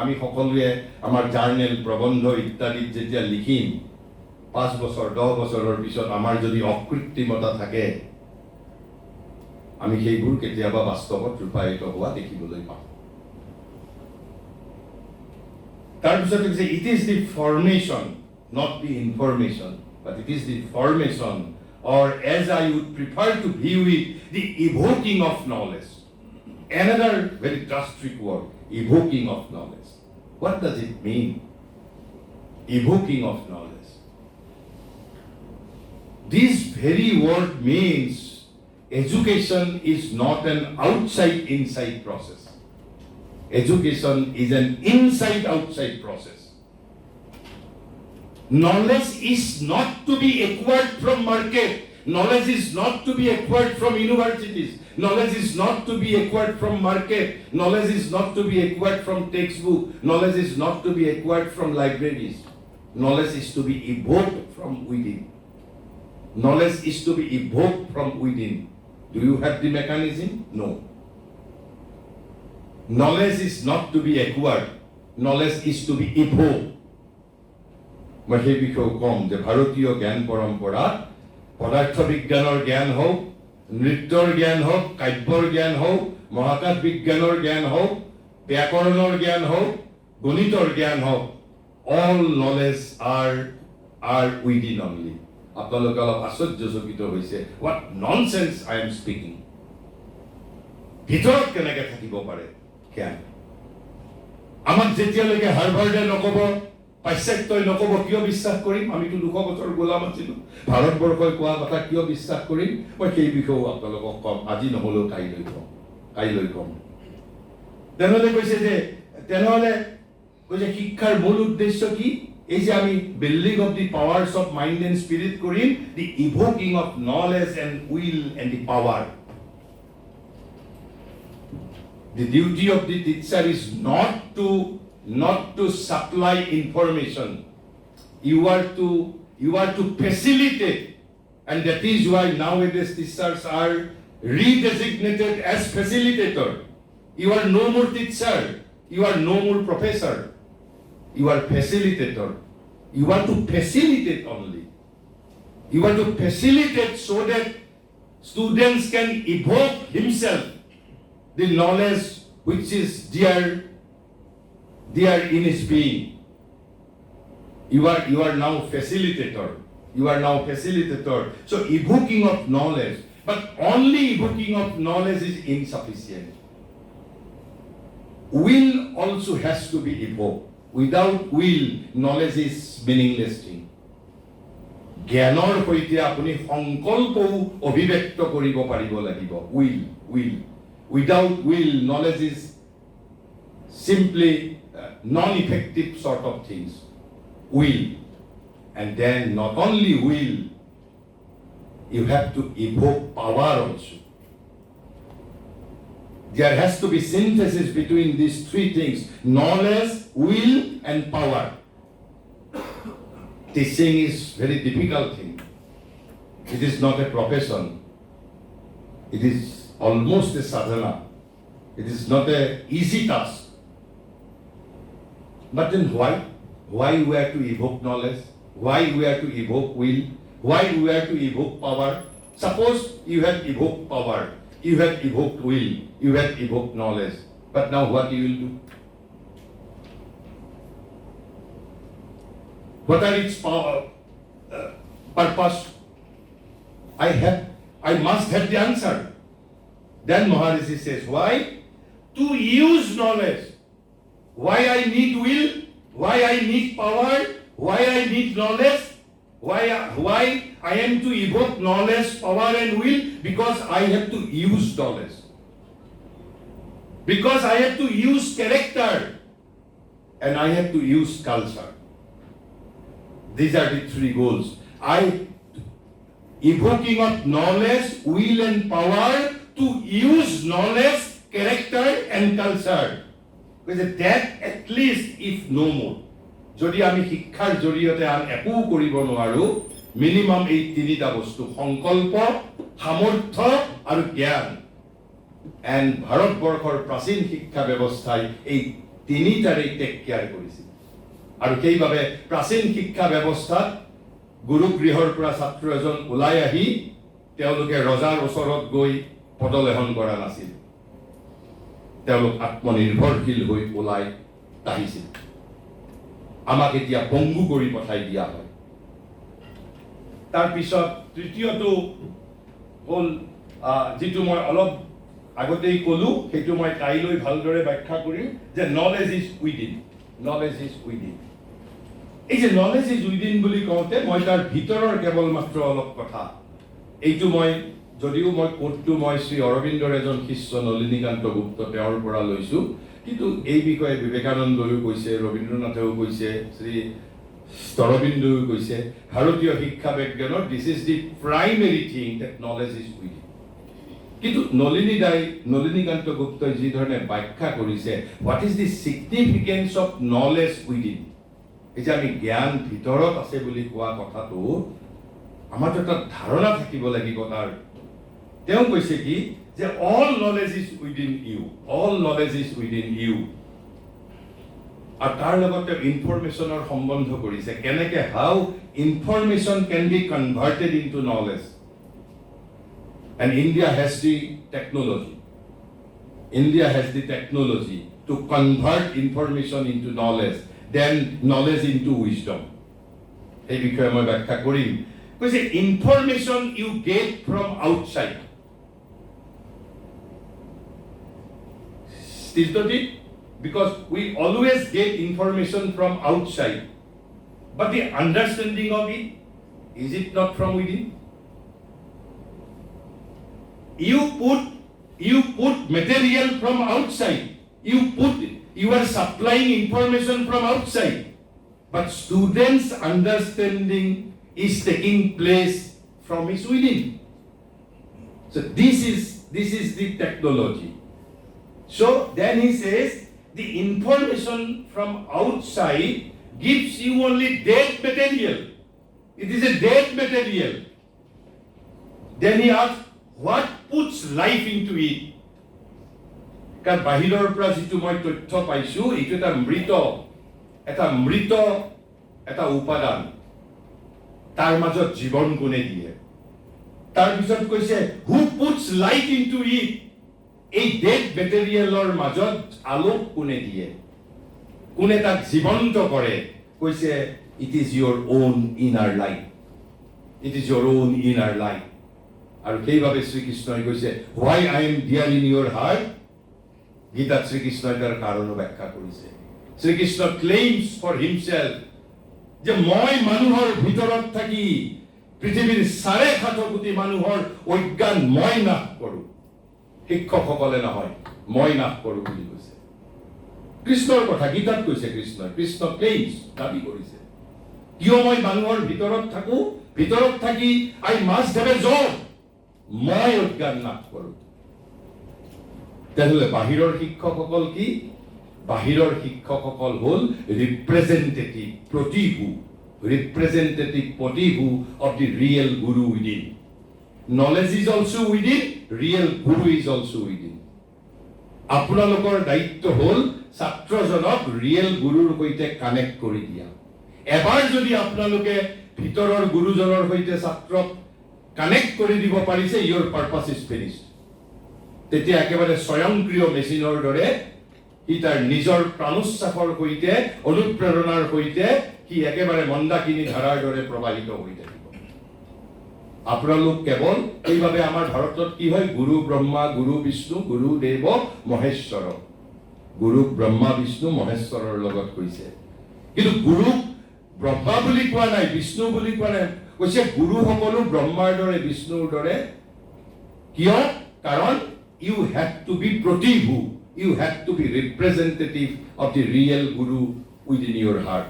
আমি সকলোৱে আমাৰ জাৰ্নেল, প্ৰবন্ধ ইত্যাদিত যেতিয়া লিখিম, 5 বছৰ 10 বছৰৰ পিছত আমাৰ যদি অকৃত্ৰিমতা থাকে, আমি সেইবোৰ কেতিয়াবা বাস্তৱত ৰূপায়িত হোৱা দেখিবলৈ পাম। তাৰপিছত হৈছে it is the formation, not the information, but it is the formation, or as I would prefer to view it, the evoking of knowledge. Another very drastic word, evoking of knowledge. What does it mean? Evoking of knowledge. This very word means education is not an outside-inside process. Education is an inside-outside process. Knowledge is not to be acquired from market. Knowledge is not to be acquired from universities. Knowledge is not to be acquired from market. Knowledge is not to be acquired from textbook. Knowledge is not to be acquired from libraries. Knowledge is to be evoked from within. Knowledge is to be evoked from within. Do you have the mechanism? No. Knowledge is not to be acquired. Knowledge is to be evoked. মই সেই বিষয়ে কম যে ভাৰতীয় জ্ঞান পৰম্পৰাত পদাৰ্থ বিজ্ঞানৰ জ্ঞান হওক, নৃত্যৰ জ্ঞান হওক, কাব্যৰ জ্ঞান হওক, মহাকাশ বিজ্ঞানৰ জ্ঞান হওক, ব্যাকৰণৰ জ্ঞান হওক, গণিতৰ জ্ঞান হওক, all knowledge are within only. আপোনালোকে অলপ আশ্চৰ্যচকিত হৈছে, what nonsense I am speaking. ভিতৰত কেনেকৈ থাকিব পাৰে জ্ঞান? আমাক যেতিয়ালৈকে হাৰ্ভাৰ্ডে নক'ব, পাশ্চাত্যই নক'ব, কিয় বিশ্বাস কৰিম? আমিতো 200 বছৰ গোলাম আছিলোঁ। ভাৰতবৰ্ষই কোৱা কথা কিয় বিশ্বাস কৰিম? মই সেই বিষয়েও আপোনালোকক কম, আজি নহ'লেও কাইলৈ কম। তেনেহ'লে কৈছে শিক্ষাৰ মূল উদ্দেশ্য কি? এই যে আমি building of the powers of mind and spirit কৰিম, the evoking of knowledge and will and the power. The duty of the teacher is not to supply information. You are to facilitate, and that is why nowadays teachers are redesignated as facilitator. You are no more teacher. You are no more professor. You are facilitator. You are to facilitate only. You are to facilitate so that students can evoke himself the knowledge which is dear in his being. You are now facilitator. You are now facilitator. So evoking of knowledge, but only evoking of knowledge is insufficient. Will also has to be evoked. Without will, knowledge is meaningless thing. জ্ঞানৰ সৈতে আপুনি সংকল্পও অভিব্যক্ত কৰিব পাৰিব লাগিব। Will. Without will, knowledge is simply non-effective sort of things. Will. And then not only will, you have to evoke power also. There has to be synthesis between these three things: knowledge, will, and power. Teaching is very difficult thing. It is not a profession. It is almost a sadhana. It is not an easy task. But then why? Why we are to evoke knowledge? Why we are to evoke will? Why we are to evoke power? Suppose you have evoked power, you have evoked will, you have evoked knowledge. But now what you will do? What are its purpose? I must have the answer. Then Maharishi says, why? To use knowledge. Why I need will? Why I need power? Why I need knowledge? Why I am to evoke knowledge, power and will? Because I have to use knowledge. Because I have to use character. And I have to use culture. These are the three goals. Evoking of knowledge, will and power to use knowledge, character and culture. Because that at least, if no more. যদি আমি শিক্ষাৰ জৰিয়তে আন একো কৰিব নোৱাৰো, minimum এই তিনিটা বস্তু, সংকল্প, সামৰ্থ্য আৰু জ্ঞান। এণ্ড ভাৰতবৰ্ষৰ প্ৰাচীন শিক্ষা ব্যৱস্থাই এই তিনিটাৰেই টেক কেয়াৰ কৰিছিল। আৰু সেইবাবে প্ৰাচীন শিক্ষা ব্যৱস্থাত গুৰুগৃহৰ পৰা ছাত্ৰ এজন ওলাই আহি তেওঁলোকে ৰজাৰ ওচৰত গৈ পদলেখন কৰা নাছিল। তেওঁলোক আত্মনিৰ্ভৰশীল হৈ ওলাই আহিছিল। আমাক এতিয়া পংগু কৰি পঠাই দিয়া হয়। তাৰপিছত তৃতীয়টো হ'ল যিটো মই অলপ আগতেই ক'লো, সেইটো মই কাইলৈ ভালদৰে ব্যাখ্যা কৰিম, যে knowledge is within. Knowledge is within. এই যে নলেজ ইজ উইদিন বুলি কওঁতে মই তাৰ ভিতৰৰ কেৱল মাত্ৰ অলপ কথা, এইটো মই যদিও মই কোটটো মই শ্ৰী অৰবিন্দৰ এজন শিষ্য নলিনীকান্ত গুপ্ত তেওঁৰ পৰা লৈছো, কিন্তু এই বিষয়ে বিবেকানন্দও কৈছে, ৰবীন্দ্ৰনাথেও কৈছে, শ্ৰী স্তৰবিন্দুও কৈছে, ভাৰতীয় শিক্ষা বিজ্ঞানৰ this is the primary thing that knowledge is within. কিন্তু নলিনীকান্ত গুপ্তই যি ধৰণে ব্যাখ্যা কৰিছে, what is the significance of knowledge within, এই যে আমি জ্ঞান ভিতৰত আছে বুলি কোৱা কথাটো আমাৰ এটা ধাৰণা থাকিব লাগিব তাৰ। তেওঁ কৈছে কি, যে all knowledge is within you, all knowledge is within you. আৰু তাৰ লগতে ইনফৰমেশ্যনৰ সম্বন্ধ কৰিছে, কেনেকে how information can be converted into knowledge. And India has the technology. India has the technology to convert information into knowledge, then knowledge into wisdom. এই বিষয়ে মই ব্যাখ্যা কৰিম। কৈছে information you get from outside. Still it? Because we always get information from outside. But the understanding of it, is it not from within? You put material from outside. You are supplying information from outside. But students' understanding is taking place from his within. So this is the technology. So then he says the information from outside gives you only dead material. It is a dead material. Then he asks, what puts life into it? কাৰণ বাহিৰৰ পৰা যিটো মই তথ্য পাইছো, এইটো এটা উপাদান, তাৰ মাজত জীৱন কোনে দিয়ে। তাৰপিছত কৈছে who puts light into it, এই ডেড মেটেৰিয়েলৰ মাজত আলোক কোনে দিয়ে, কোনে তাক জীৱন্ত কৰে। কৈছে it is your own inner light, it is your own inner light. আৰু সেইবাবে শ্ৰীকৃষ্ণই কৈছে why I am dear in your heart. গীতাত শ্ৰীকৃষ্ণই তাৰ কাৰণো ব্যাখ্যা কৰিছে। শ্ৰীকৃষ্ণ ক্লেইমছ ফৰ হিমছেল্ফ যে মই মানুহৰ ভিতৰত থাকি পৃথিৱীৰ 7.5 কোটি মানুহৰ অজ্ঞান মই নাশ কৰোঁ, শিক্ষকসকলে নহয়, মই নাশ কৰোঁ বুলি কৈছে। কৃষ্ণৰ কথা গীতাত কৈছে কৃষ্ণ ক্লেইমছ, দাবী কৰিছে। কিয় মই মানুহৰ ভিতৰত থাকো, ভিতৰত থাকি আই মাষ্ট হেভ এ জব, মই অজ্ঞান নাশ কৰোঁ। তেনেহ'লে বাহিৰৰ শিক্ষকসকল কি? বাহিৰৰ শিক্ষকসকল হ'ল ৰিপ্ৰেজেণ্টেটিভ প্ৰতিভু, ৰিপ্ৰেজেণ্টেটিভ প্ৰতিভু of the real guru within. Knowledge is also within, real guru is also within. আপোনালোকৰ দায়িত্ব হ'ল ছাত্ৰজনক ৰিয়েল গুৰুৰ সৈতে কানেক্ট কৰি দিয়া। এবাৰ যদি আপোনালোকে ভিতৰৰ গুৰুজনৰ সৈতে ছাত্ৰক কানেক্ট কৰি দিব পাৰিছে, ইয়ৰ পাৰপাছ ইজ ফিনিছড। তেতিয়া একেবাৰে স্বয়ংক্ৰিয় মেচিনৰ দৰে সি তাৰ নিজৰ প্ৰাণোচ্ছ্বাসৰ সৈতে, অনুপ্ৰেৰণাৰ সৈতে সি একেবাৰে মন্দাকিনী ধাৰাৰ দৰে প্ৰবাহিত হৈ থাকিব। আপোনালোক কেৱল এইভাবে আমাৰ ভাৰতত কি হয়, গুৰু ব্ৰহ্মা, গুৰু বিষ্ণু, গুৰু দেৱ মহেশ্বৰ, গুৰু ব্ৰহ্মা বিষ্ণু মহেশ্বৰৰ লগত কৈছে। কিন্তু গুৰু ব্ৰহ্মা বুলি কোৱা নাই, বিষ্ণু বুলি কোৱা নাই, কৈছে গুৰু সকলো ব্ৰহ্মাৰ দৰে বিষ্ণুৰ দৰে। কিয়? কাৰণ ইউ হেভ টু বি প্ৰতিভু, you have to be representative of the real guru within your heart.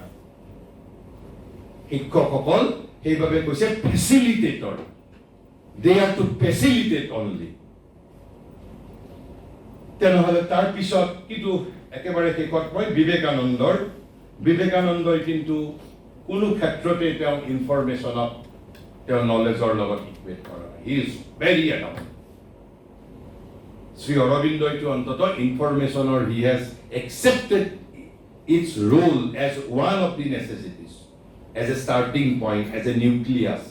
শিক্ষকসকল সেইবাবে কৈছে facilitator, they are to facilitate only. তেনেহ'লে তাৰ পিছত কিন্তু একেবাৰে শেষত মই বিবেকানন্দই কিন্তু কোনো ক্ষেত্ৰতে তেওঁ ইনফৰমেশ্যনক তেওঁ নলেজৰ লগত ইকুৱেট কৰা নাই। He is very adept. Shri অৰবিন্দইটো অন্ততঃ ইনফৰমেশ্যনৰ he has accepted its role as one of the necessities, as a starting point, as a nucleus.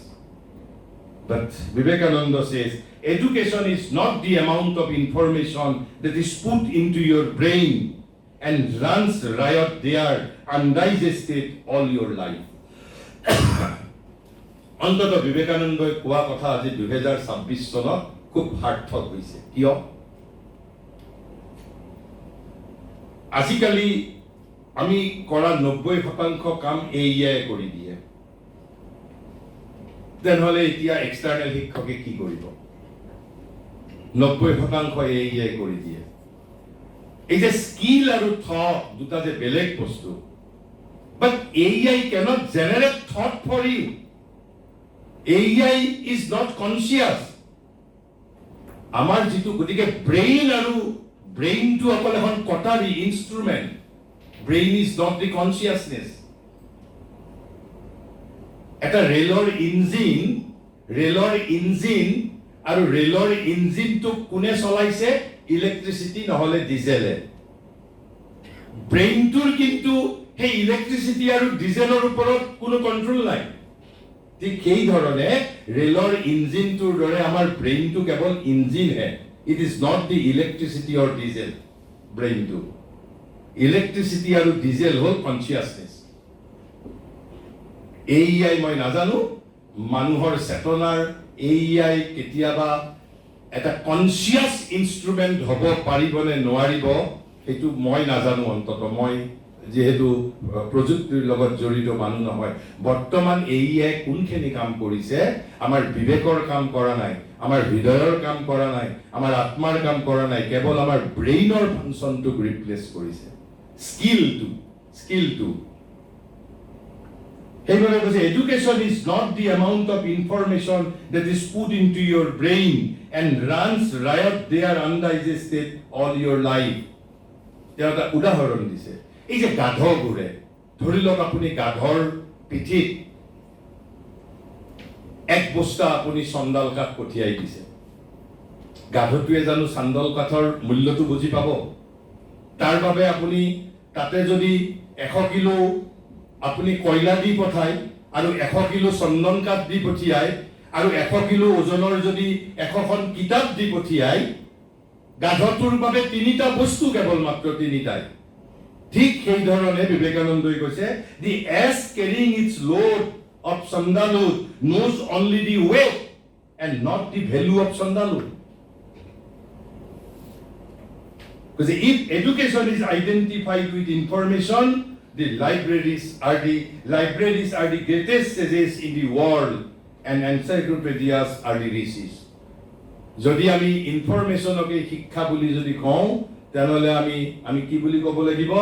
But Vivekananda says, education is not the amount of information that is put into your brain and runs riot there undigested all your life. অন্তত বিবেকানন্দই কোৱা কথা আজি 2026 চনত খুব সাৰ্থক হৈছে। কিয়? আজিকালি আমি কৰা 90% কাম এআই কৰি দিয়ে। তেনেহ'লে এতিয়া এক্সটাৰ্নেল শিক্ষকে কি কৰিব? 90% এআই কৰি দিয়ে। এই যে স্কিল আৰু থট দুটা যে বেলেগ বস্তু, বাট AI cannot generate thought for you. AI is not conscious. আমাৰ যিটো গতিকে ব্ৰেইন আৰু ব্ৰেইনটো অকল এখন কটাৰী instrument. Brain is not the consciousness. এটা ৰেলৰ ইঞ্জিন আৰু ৰেলৰ ইঞ্জিনটো কোনে চলাইছে? ইলেক্ট্ৰিচিটি নহলে ডিজেলে। ব্ৰেইনটোৰ কিন্তু সেই ইলেক্ট্ৰিচিটি আৰু ডিজেলৰ ওপৰত কোনো কণ্ট্ৰল নাই। ঠিক সেই ধৰণে ৰেলৰ ইঞ্জিনটোৰ দৰে আমাৰ ব্ৰেইনটো কেৱল ইঞ্জিনহে। It is not the electricity or diesel. ব্ৰেইনটো ইলেক্ট্ৰিচিটি আৰু ডিজেল হ'ল কনচিয়াছনেছ। এআই মই নাজানো মানুহৰ চেতনাৰ এআই কেতিয়াবা এটা কনচিয়াছ ইনষ্ট্ৰুমেণ্ট হ'ব পাৰিবনে নোৱাৰিব সেইটো মই নাজানো। অন্তত মই যিহেতু প্ৰযুক্তিৰ লগত জড়িত মানুহ নহয়। বৰ্তমান এআই কোনখিনি কাম কৰিছে? আমাৰ বিবেকৰ কাম কৰা নাই, আমাৰ হৃদয়ৰ কাম কৰা নাই, আমাৰ আত্মাৰ কাম কৰা নাই, কেৱল আমাৰ ব্ৰেইনৰ ফাংচনটোক ৰিপ্লেচ কৰিছে। স্কিলটো সেইবাবে কৈছে education is not the amount of information that is put into your brain and runs riot there undigested all your life. তেওঁ এটা উদাহৰণ দিছে। এই যে গাধবোৰে ধৰি লওক আপুনি গাধৰ পিঠিত এক বস্তা আপুনি চণ্ডাল কাঠ পঠিয়াই দিছে। গাধটোৱে জানো চাণ্ডাল কাঠৰ মূল্যটো বুজি পাব? তাৰ বাবে আপুনি তাতে যদি 100 কিলো আপুনি কয়লা দি পঠায় আৰু 100 কিলো চন্দন কাঠ দি পঠিয়ায় আৰু 100 কিলো ওজনৰ যদি 100খন কিতাপ দি পঠিয়ায়, গাধটোৰ বাবে 3টা বস্তু কেৱল মাত্ৰ 3টাই। ঠিক সেই ধৰণে বিবেকানন্দই কৈছে the ass carrying its load of sandalwood knows only the weight and not the value of sandalwood. Because if education is identified with information, the libraries are the greatest sages in the world and encyclopedias are the riches. যদি আমি ইনফৰমেশ্যনকে শিক্ষা বুলি যদি কওঁ তেনেহ'লে আমি কি বুলি ক'ব লাগিব?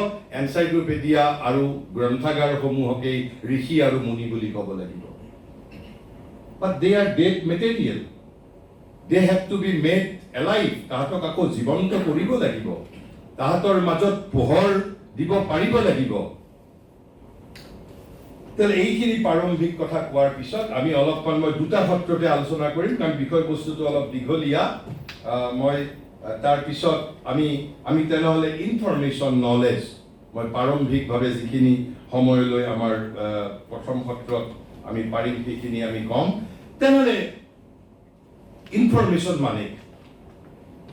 এনচাইক্লোপেডিয়া আৰু গ্ৰন্থাগাৰসমূহকে ঋষি আৰু মুনি বুলি ক'ব লাগিব। But they are dead material. They have to be made alive. তাহাঁতক আকৌ জীৱন্ত কৰিব লাগিব, তাহাঁতৰ মাজত পোহৰ দিব পাৰিব লাগিব। তাহলে এইখিনি প্ৰাৰম্ভিক কথা কোৱাৰ পিছত আমি অলপমান মই 2টা ক্ষেত্ৰতে আলোচনা কৰিম, কাৰণ বিষয়বস্তুটো অলপ দীঘলীয়া। মই তাৰ পিছত আমি তেনেহ'লে ইনফৰমেশ্যন নলেজ মই প্ৰাৰম্ভিকভাৱে যিখিনি সময়লৈ আমাৰ প্ৰথম ক্ষেত্ৰত আমি পাৰিম সেইখিনি আমি ক'ম। তেনেহ'লে ইনফৰমেশ্যন মানে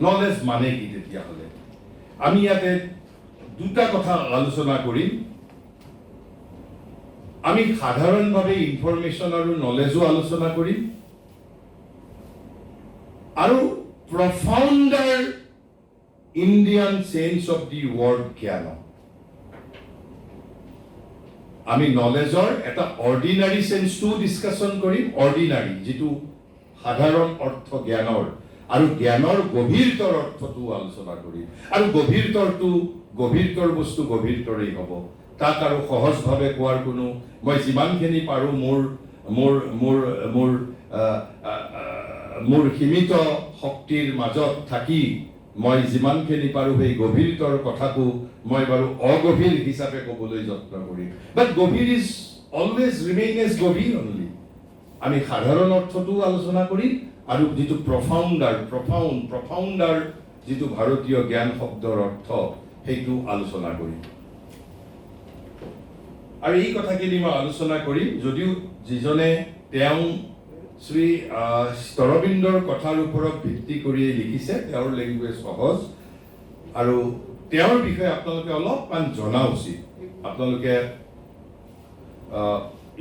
নলেজ মানে কি? তেতিয়াহ'লে আমি ইয়াতে 2টা কথা আলোচনা কৰিম। আমি সাধাৰণভাৱে ইনফৰমেশ্যন আৰু নলেজো আলোচনা কৰিম আৰু profounder Indian sense of the word jnana. আমি নলেজৰ এটা অৰ্ডিনাৰী চেঞ্জটো ডিছকাশ্যন কৰিম, অৰ্ডিনাৰী যিটো সাধাৰণ অৰ্থ জ্ঞানৰ, আৰু জ্ঞানৰ গভীৰতৰ অৰ্থটো আলোচনা কৰিম। আৰু গভীৰতৰ বস্তু গভীৰতৰেই হ'ব। তাক আৰু সহজভাৱে কোৱাৰ কোনো মই যিমানখিনি পাৰোঁ মোৰ সীমিত শক্তিৰ মাজত থাকি মই যিমানখিনি পাৰোঁ সেই গভীৰতৰ কথাটো মই বাৰু অগভীৰ হিচাপে ক'বলৈ যত্ন কৰিম। বাট গভীৰ ইজ অলৱেজ ৰিমেইন এজ গভীৰ অনলি। আমি সাধাৰণ অৰ্থটো আলোচনা কৰিম আৰু যিটো প্ৰফাউণ্ডাৰ যিটো ভাৰতীয় জ্ঞান শব্দৰ অৰ্থ সেইটো আলোচনা কৰিম। আৰু এই কথাখিনি মই আলোচনা কৰিম যদিও যিজনে তেওঁ শ্ৰী অৰবিন্দৰ কথাৰ ওপৰত ভিত্তি কৰি লিখিছে, তেওঁৰ লেংগুৱেজ সহজ আৰু তেওঁৰ বিষয়ে আপোনালোকে অলপমান জনা উচিত। আপোনালোকে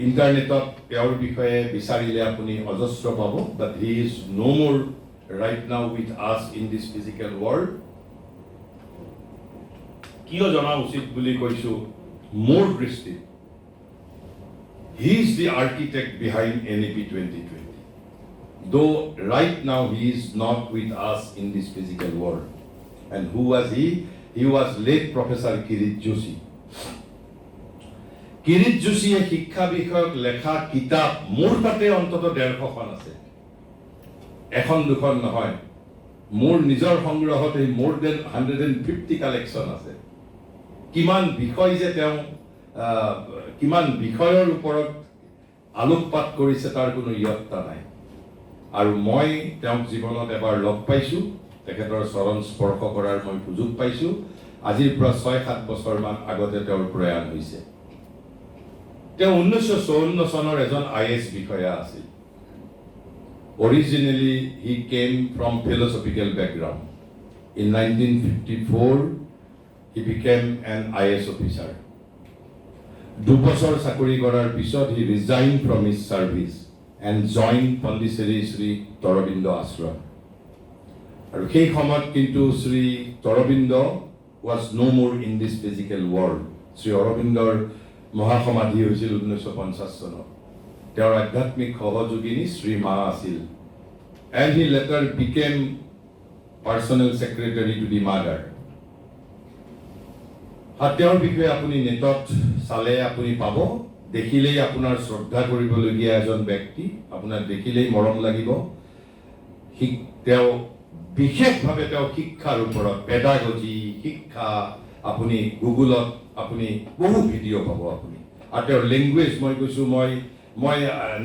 ইণ্টাৰনেটত তেওঁৰ বিষয়ে বিচাৰিলে আপুনি অজস্ৰ পাব, বাট হি ইজ নো মোৰ ৰাইট নাও উইথ আছ ইন দিছ ফিজিকেল ৱৰ্ল্ড। কিয় জনা উচিত বুলি কৈছোঁ, মোৰ দৃষ্টিত he is the architect behind NEP 2020. Though right now he is not with us in this physical world. And who was he? He was late Professor Kirit Joshi. Kirit Joshiয়ে শিক্ষা বিষয়ক লেখা কিতাপ মোৰ তাতে অন্তত 150খন আছে, এখন দুখন নহয়। মোৰ নিজৰ সংগ্ৰহত এই more than 150 কালেকশ্যন আছে। কিমান বিষয় যে তেওঁ কিমান বিষয়ৰ ওপৰত আলোকপাত কৰিছে তাৰ কোনো ইয়ত্তা নাই। আৰু মই তেওঁক জীৱনত এবাৰ লগ পাইছোঁ, তেখেতৰ চৰণ স্পৰ্শ কৰাৰ মই সুযোগ পাইছোঁ। আজিৰ পৰা 6-7 বছৰমান আগতে তেওঁৰ প্ৰয়াণ হৈছে। তেওঁ 1954 চনৰ এজন IAS বিষয়া আছিল। Originally he came from philosophical background. In 1954 he became an IAS officer. 2 বছৰ চাকৰি কৰাৰ পিছত he resign from his service and join Pondicherry Shri Aurobindo Ashram. আৰু সেই সময়ত কিন্তু Shri Aurobindo was no more in this physical world. Shri অৰবিন্দৰ মহাসমাধি হৈছিল 1950 চনত। তেওঁৰ আধ্যাত্মিক সহযোগিনী শ্ৰী মা আছিল। And he later became personal secretary to the mother. তেওঁৰ বিষয়ে আপুনি নেটত চালে আপুনি পাব। দেখিলেই আপোনাৰ শ্ৰদ্ধা কৰিবলগীয়া এজন ব্যক্তি, আপোনাৰ দেখিলেই মৰম লাগিব। তেওঁ বিশেষভাৱে তেওঁ শিক্ষাৰ ওপৰত পেডাগজি শিক্ষা, আপুনি গুগলত আপুনি বহু ভিডিঅ' পাব আপুনি। আৰু তেওঁৰ লেংগুৱেজ মই কৈছোঁ, মই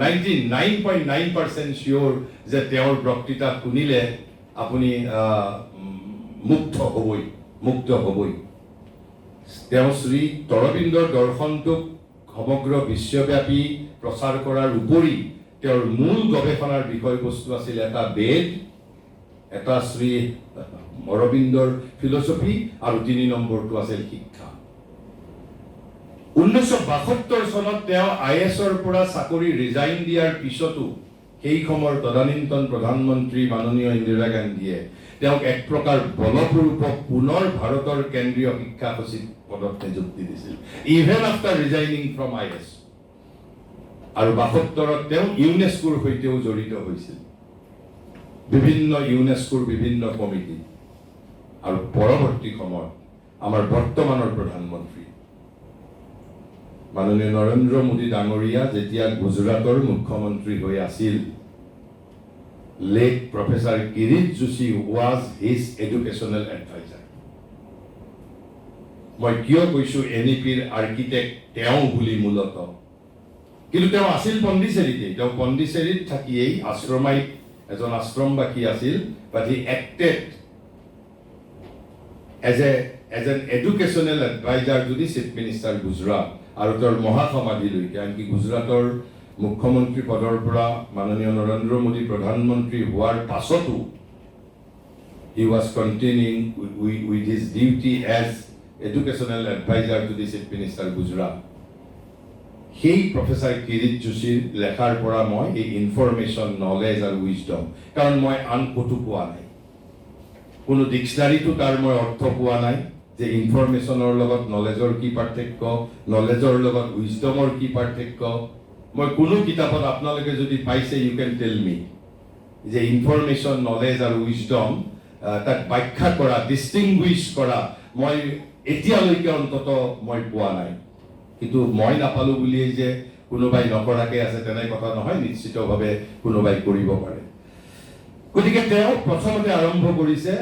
99.9% চিয়'ৰ যে তেওঁৰ বক্তৃতা শুনিলে আপুনি মুগ্ধ হ'বই। তেওঁ শ্ৰী অৰবিন্দৰ দৰ্শনটোক সমগ্ৰ বিশ্বব্যাপী প্ৰচাৰ কৰাৰ উপৰি তেওঁৰ মূল গৱেষণাৰ বিষয়বস্তু আছিল এটা বেদ, এটা শ্ৰী অৰবিন্দৰ ফিলচফি আৰু 3 নম্বৰটো আছিল শিক্ষা। 1972 চনত তেওঁ IASৰ পৰা চাকৰি ৰিজাইন দিয়াৰ পিছতো সেই সময়ৰ তদানীন্তন প্ৰধানমন্ত্ৰী মাননীয় ইন্দিৰা গান্ধীয়ে তেওঁক এক প্ৰকাৰ বলপূৰ্বক পুনৰ ভাৰতৰ কেন্দ্ৰীয় শিক্ষা সচিব পদত নিযুক্তি দিছিল, ইভেন আফটাৰ ৰিজাইনিং ফ্ৰম IAS। আৰু 72ত তেওঁ ইউনেস্কোৰ সৈতেও জড়িত হৈছিল, বিভিন্ন ইউনেস্কোৰ বিভিন্ন কমিটি। আৰু পৰৱৰ্তী সময়ত আমাৰ বৰ্তমানৰ প্ৰধানমন্ত্ৰী মাননীয় নৰেন্দ্ৰ মোদী ডাঙৰীয়া যেতিয়া গুজৰাটৰ মুখ্যমন্ত্ৰী হৈ আছিল, late Professor Kirit Joshi was his educational advisor. মই কিয় কৈছোঁ NEPৰ আৰ্কিটেক্ট তেওঁ বুলি মূলত, কিন্তু তেওঁ আছিল পণ্ডিচেৰীতে। তেওঁ পণ্ডিচেৰীত থাকিয়েই আশ্ৰমাইত এজন আশ্ৰমবাসী আছিল, but he acted as an educational adviser to the chief minister Gujarat. আৰু তেওঁৰ মহাসমাধিলৈকে, আনকি গুজৰাটৰ মুখ্যমন্ত্ৰী পদৰ পৰা মাননীয় নৰেন্দ্ৰ মোদী প্ৰধানমন্ত্ৰী হোৱাৰ পাছতো he was continuing with his duty as educational adviser to the chief minister Gujarat. সেই প্ৰফেচাৰ কিৰিট যোশীৰ লেখাৰ পৰা মই এই ইনফৰমেশ্যন, নলেজ আৰু উইজডম, কাৰণ মই আন ক'তো পোৱা নাই, কোনো ডিক্সনাৰীটো তাৰ মই অৰ্থ পোৱা নাই যে ইনফৰমেশ্যনৰ লগত নলেজৰ কি পাৰ্থক্য, নলেজৰ লগত উইজডমৰ কি পাৰ্থক্য। মই কোনো কিতাপত আপোনালোকে যদি পাইছে, ইউ কেন টেল মি যে ইনফৰমেশ্যন, নলেজ আৰু উইজডম তাক ব্যাখ্যা কৰা, ডিষ্টিংগুইছ কৰা মই এতিয়ালৈকে অন্তত মই পোৱা নাই। কিন্তু মই নাপালোঁ বুলিয়েই যে কোনোবাই নকৰাকৈ আছে তেনে কথা নহয়, নিশ্চিতভাৱে কোনোবাই কৰিব পাৰে। গতিকে তেওঁ প্ৰথমতে আৰম্ভ কৰিছে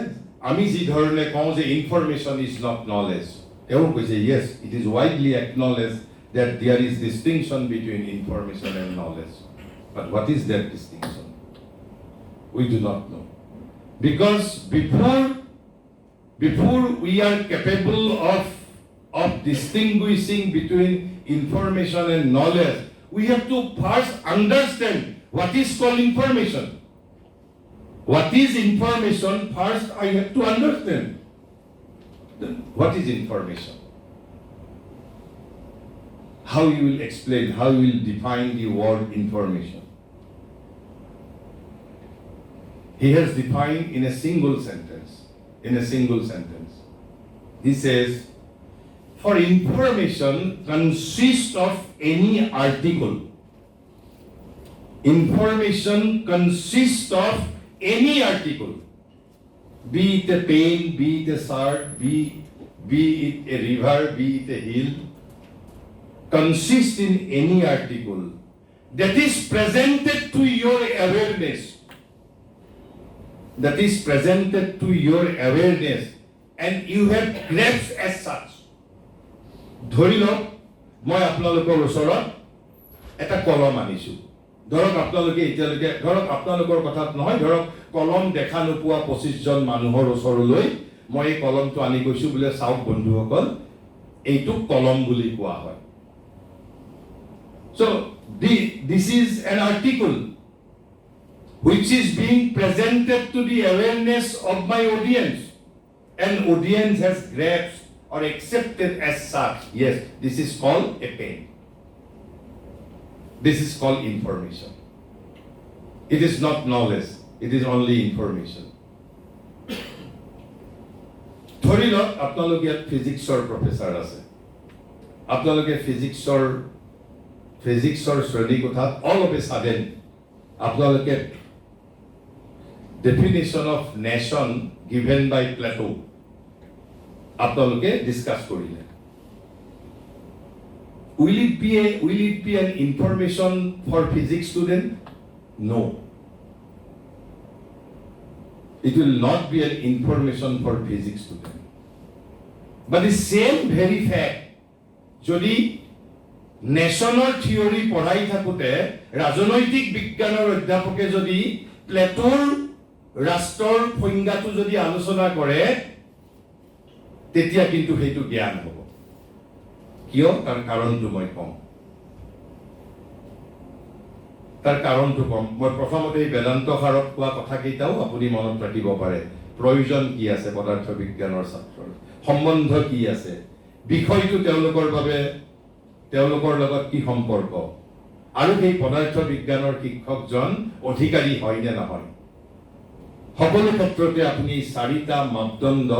আমি যি ধৰণে কওঁ যে ইনফৰমেশ্যন ইজ নট নলেজ, তেওঁ কৈছে yes it is widely acknowledge that there is distinction between information and knowledge. But what is that distinction? We do not know. Because before we are capable of distinguishing between information and knowledge, we have to first understand what is called information. What is information? First I have to understand. What is information? How you will explain, how you will define the word information? He has defined in a single sentence. He says, for information consists of any article. Information consists of any article. Be it a pen, be it a sword, be it a river, be it a hill. Consist in any article that is presented to your awareness. That is presented to your awareness and you have grasped as such. ধৰি লওক মই আপোনালোকৰ ওচৰত এটা কলম আনিছো, ধৰক আপোনালোকে এতিয়ালৈকে ধৰক আপোনালোকৰ কথাত নহয়, ধৰক কলম দেখা নোপোৱা 25 জন মানুহৰ ওচৰলৈ মই এই কলমটো আনি গৈছো বোলে চাওক বন্ধুসকল এইটো কলম বুলি কোৱা হয়। So this is an article which is being presented to the awareness of my audience, and audience has grasped or accepted as such. Yes, this is called a pen. This is called information. It is not knowledge, it is only information. ধৰি লওক আপোনালোক ইয়াত ফিজিক্সৰ professor আছে, আপোনালোকে ফিজিক্সৰ শ্ৰেণী কোঠাত all of a sudden আপোনালোকে definition of nation given by Plato আপোনালোকে ডিসকাস কৰিলে। Will it be an information for physics student? No. It will not be an information for physics student. But the same very fact, যদি নেশনৰ theory পঢ়াই থাকোতে ৰাজনৈতিক বিজ্ঞানৰ অধ্যাপকে যদি প্লেটোৰ ৰাষ্ট্ৰৰ সংজ্ঞাটো যদি আলোচনা কৰে তেতিয়া কিন্তু সেইটো জ্ঞান হ'ব। কিয়? তাৰ কাৰণটো মই কম। মই প্ৰথমতে বেদান্ত সাৰত কোৱা কথাকেইটাও আপুনি মনত ৰাখিব পাৰে। প্ৰয়োজন কি আছে পদাৰ্থ বিজ্ঞানৰ ছাত্ৰৰ, সম্বন্ধ কি আছে, বিষয়টো তেওঁলোকৰ লগত কি সম্পৰ্ক, আৰু সেই পদাৰ্থ বিজ্ঞানৰ শিক্ষকজন অধিকাৰী হয় নে নহয়। সকলো ক্ষেত্ৰতে আপুনি 4টা মাপদণ্ড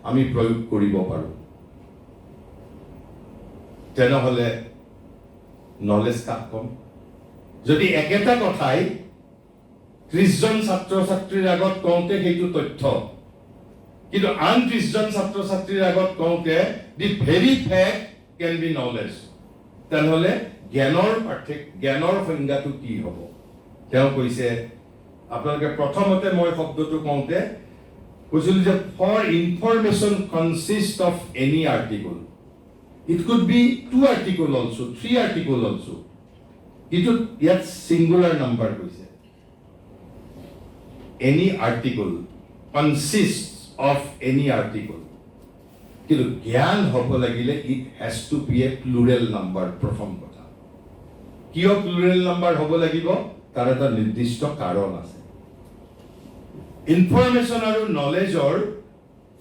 আমি প্ৰয়োগ কৰিব পাৰোঁ। তেনেহ'লে নলেজ কাক কম? যদি একেটা কথাই 30 জন ছাত্ৰ ছাত্ৰীৰ আগত কওঁতে সেইটো তথ্য, কিন্তু আন 30 জন ছাত্ৰ ছাত্ৰীৰ আগত কওঁতে the very fact can be knowledge, তেনেহ'লে জ্ঞানৰ সংজ্ঞাটো কি হ'ব? তেওঁ কৈছে, আপোনালোকে প্ৰথমতে মই শব্দটো কওঁতে কৈছিলো যে for information consist of any article. It could be 2 article also, 3 article also. It would yet singular number কৈছে। Any article consists of any article. কিন্তু জ্ঞান হ'ব লাগিলে it has to be a plural number প্ৰথম কথা। কিয় plural number হ'ব লাগিব? তাৰ এটা নিৰ্দিষ্ট কাৰণ আছে। ইনফৰমেশ্যন আৰু নলেজৰ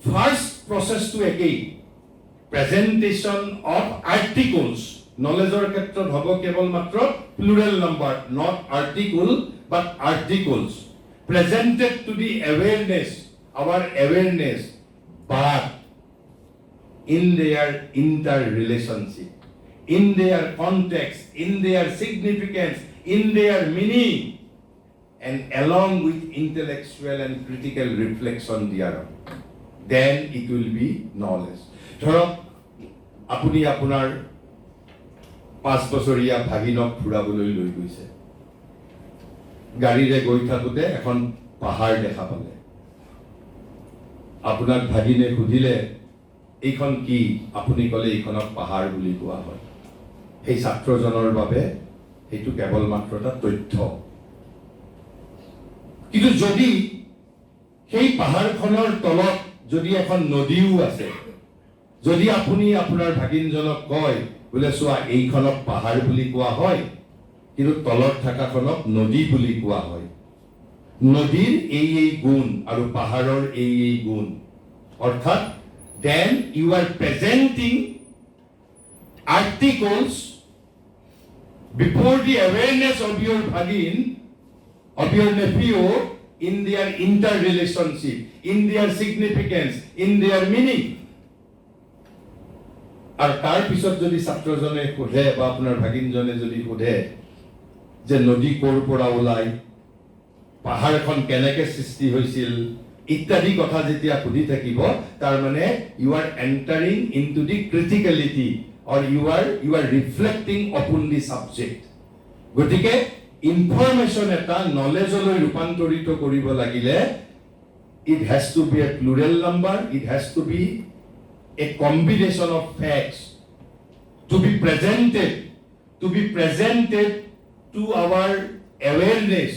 ফাৰ্ষ্ট প্ৰচেছটো একেই, প্ৰেজেন্টেশ্যন অফ আৰ্টিকলছ। নলেজৰ ক্ষেত্ৰত হ'ব কেৱল মাত্ৰ plural number, not article but articles presented to the awareness, our awareness, but in their interrelationship, in their context, in their significance, in their meaning, and along with intellectual and critical reflection thereof, then it will be knowledge. ধৰক আপুনি আপোনাৰ 5 বছৰীয়া ভাগিনক ফুৰাবলৈ লৈ গৈছে, গাড়ীৰে গৈ থাকোতে এখন পাহাৰ দেখা পালে, আপোনাক ভাগিনে সুধিলে এইখন কি, আপুনি ক'লে এইখনক পাহাৰ বুলি কোৱা হয়। সেই ছাত্ৰজনৰ বাবে সেইটো কেৱল মাত্ৰ এটা তথ্য। কিন্তু যদি সেই পাহাৰখনৰ তলত যদি এখন নদীও আছে, যদি আপুনি আপোনাৰ ভাগিনজনক কয় বোলে চোৱা এইখনক পাহাৰ বুলি কোৱা হয়, কিন্তু তলত থকাখনক নদী বুলি কোৱা হয়, নদীৰ এই গুণ আৰু পাহাৰৰ এই গুণ, অৰ্থাৎ then you are presenting articles before the awareness of your bhagin, of your nephew, in their interrelationship, in their significance, in their meaning. আৰু তাৰ পিছত যদি ছাত্ৰজনে সোধে বা আপোনাৰ ভাগিনজনে যদি সোধে যে নদী ক'ৰ পৰা ওলাই, পাহাৰখন কেনেকৈ সৃষ্টি হৈছিল ইত্যাদি কথা যেতিয়া সুধি থাকিব, তাৰ মানে you are entering into the criticality or you are reflecting upon the subject. গতিকে ইনফৰমেশ্যন এটা নলেজলৈ ৰূপান্তৰিত কৰিব লাগিলে it has to be a plural number, it has to be a combination of facts to be presented to our awareness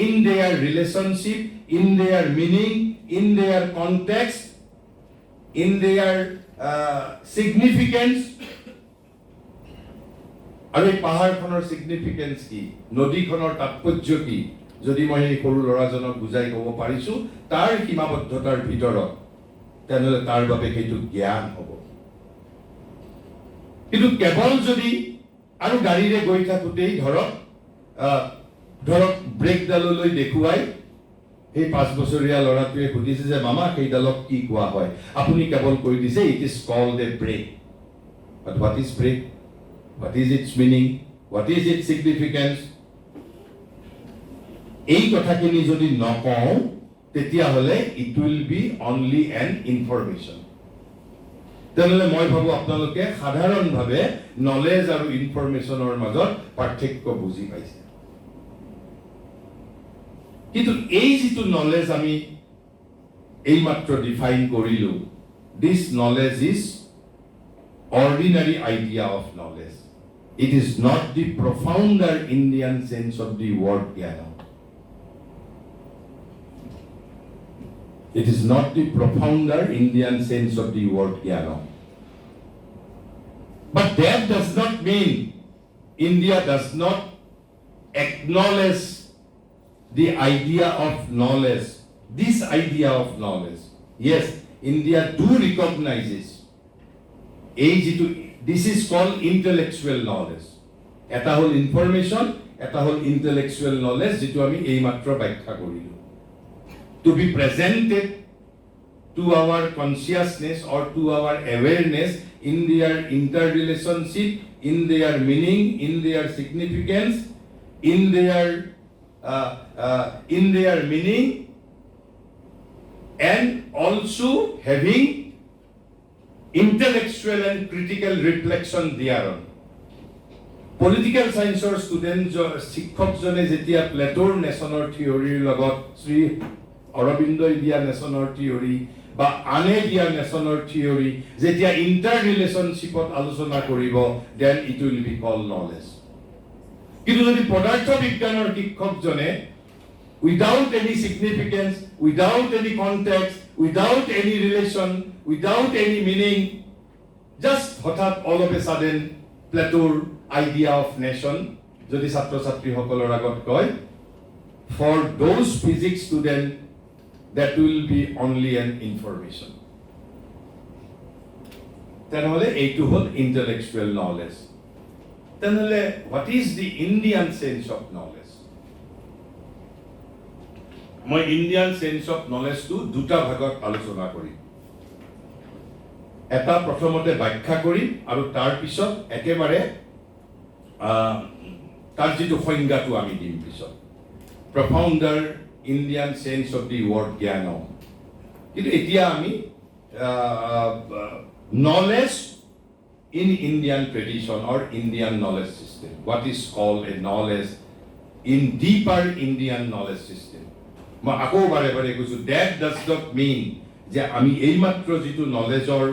in their relationship, in their meaning, in their context, in their significance. আৰু এই পাহাৰখনৰ significance কি, নদীখনৰ তাৎপৰ্য কি, যদি মই এই সৰু ল'ৰাজনক বুজাই ক'ব পাৰিছো তাৰ সীমাবদ্ধতাৰ ভিতৰত, তেনেহ'লে তাৰ বাবে সেইটো জ্ঞান হ'ব। কিন্তু কেৱল যদি আৰু গাড়ীৰে গৈ থাকোঁতেই ধৰক ব্ৰেকডাললৈ দেখুৱাই সেই 5 বছৰীয়া ল'ৰাটোৱে সুধিছে যে মামা সেইডালক কি কোৱা হয়, আপুনি কেৱল কৈ দিছে it is called a break. But what is break, what is its meaning, what is its significance, এই কথাখিনি যদি নকওঁ তেতিয়াহ'লে it will be only an information. তেনেহ'লে মই ভাবোঁ আপোনালোকে সাধাৰণভাৱে নলেজ আৰু ইনফৰমেশ্যনৰ মাজত পাৰ্থক্য বুজি পাইছে। কিন্তু এই যিটো নলেজ আমি এইমাত্ৰ ডিফাইন কৰিলোঁ, this knowledge is ordinary idea of knowledge, it is not the profounder Indian sense of the word jnana. It is not the profounder Indian sense of the word jnana. But that does not mean India does not acknowledge the idea of knowledge, this idea of knowledge. Yes, India do recognizes this is called intellectual knowledge. Eta hol information, eta hol intellectual knowledge, jitu ami ei matra bakhya korilu. To be presented to our consciousness or to our awareness in their interrelationship, in their meaning, in their significance, in their meaning, and also having intellectual and critical reflection thereon. Political science or student শিক্ষকজনে যেতিয়া প্লেটোৰ নেশ্যনৰ থিয়ৰিৰ লগত শ্ৰী অৰবিন্দই দিয়া নেশ্যনৰ theory বা আনে দিয়া নেশ্যনৰ theory যেতিয়া inter ৰিলেশ্যনশ্বিপত আলোচনা কৰিব, then it will be call knowledge. কিন্তু যদি পদাৰ্থ বিজ্ঞানৰ শিক্ষকজনে without any significance, without any context, without any relation, without any meaning, just হঠাৎ অল অফ এ ছাডেন প্লেটোৰ আইডিয়া অফ নেশ্যন যদি ছাত্ৰ ছাত্ৰীসকলৰ আগত কয়, for those physics student that will be only an information. তেনেহ'লে এইটো হ'ল intellectual knowledge. তেনেহ'লে what is the Indian sense of knowledge? মই Indian sense of knowledge টো দুটা ভাগত আলোচনা কৰিম। এটা প্ৰথমতে ব্যাখ্যা কৰিম আৰু তাৰ পিছত একেবাৰে তাৰ যিটো সংজ্ঞাটো আমি দিম পিছত। Profounder Indian sense of the word jnana. কিন্তু এতিয়া আমি knowledge in Indian tradition or Indian knowledge system, what is called a knowledge in deeper Indian knowledge system. মই আকৌ বাৰে বাৰে কৈছো, that does not mean যে আমি এইমাত্ৰ যিটো নলেজৰ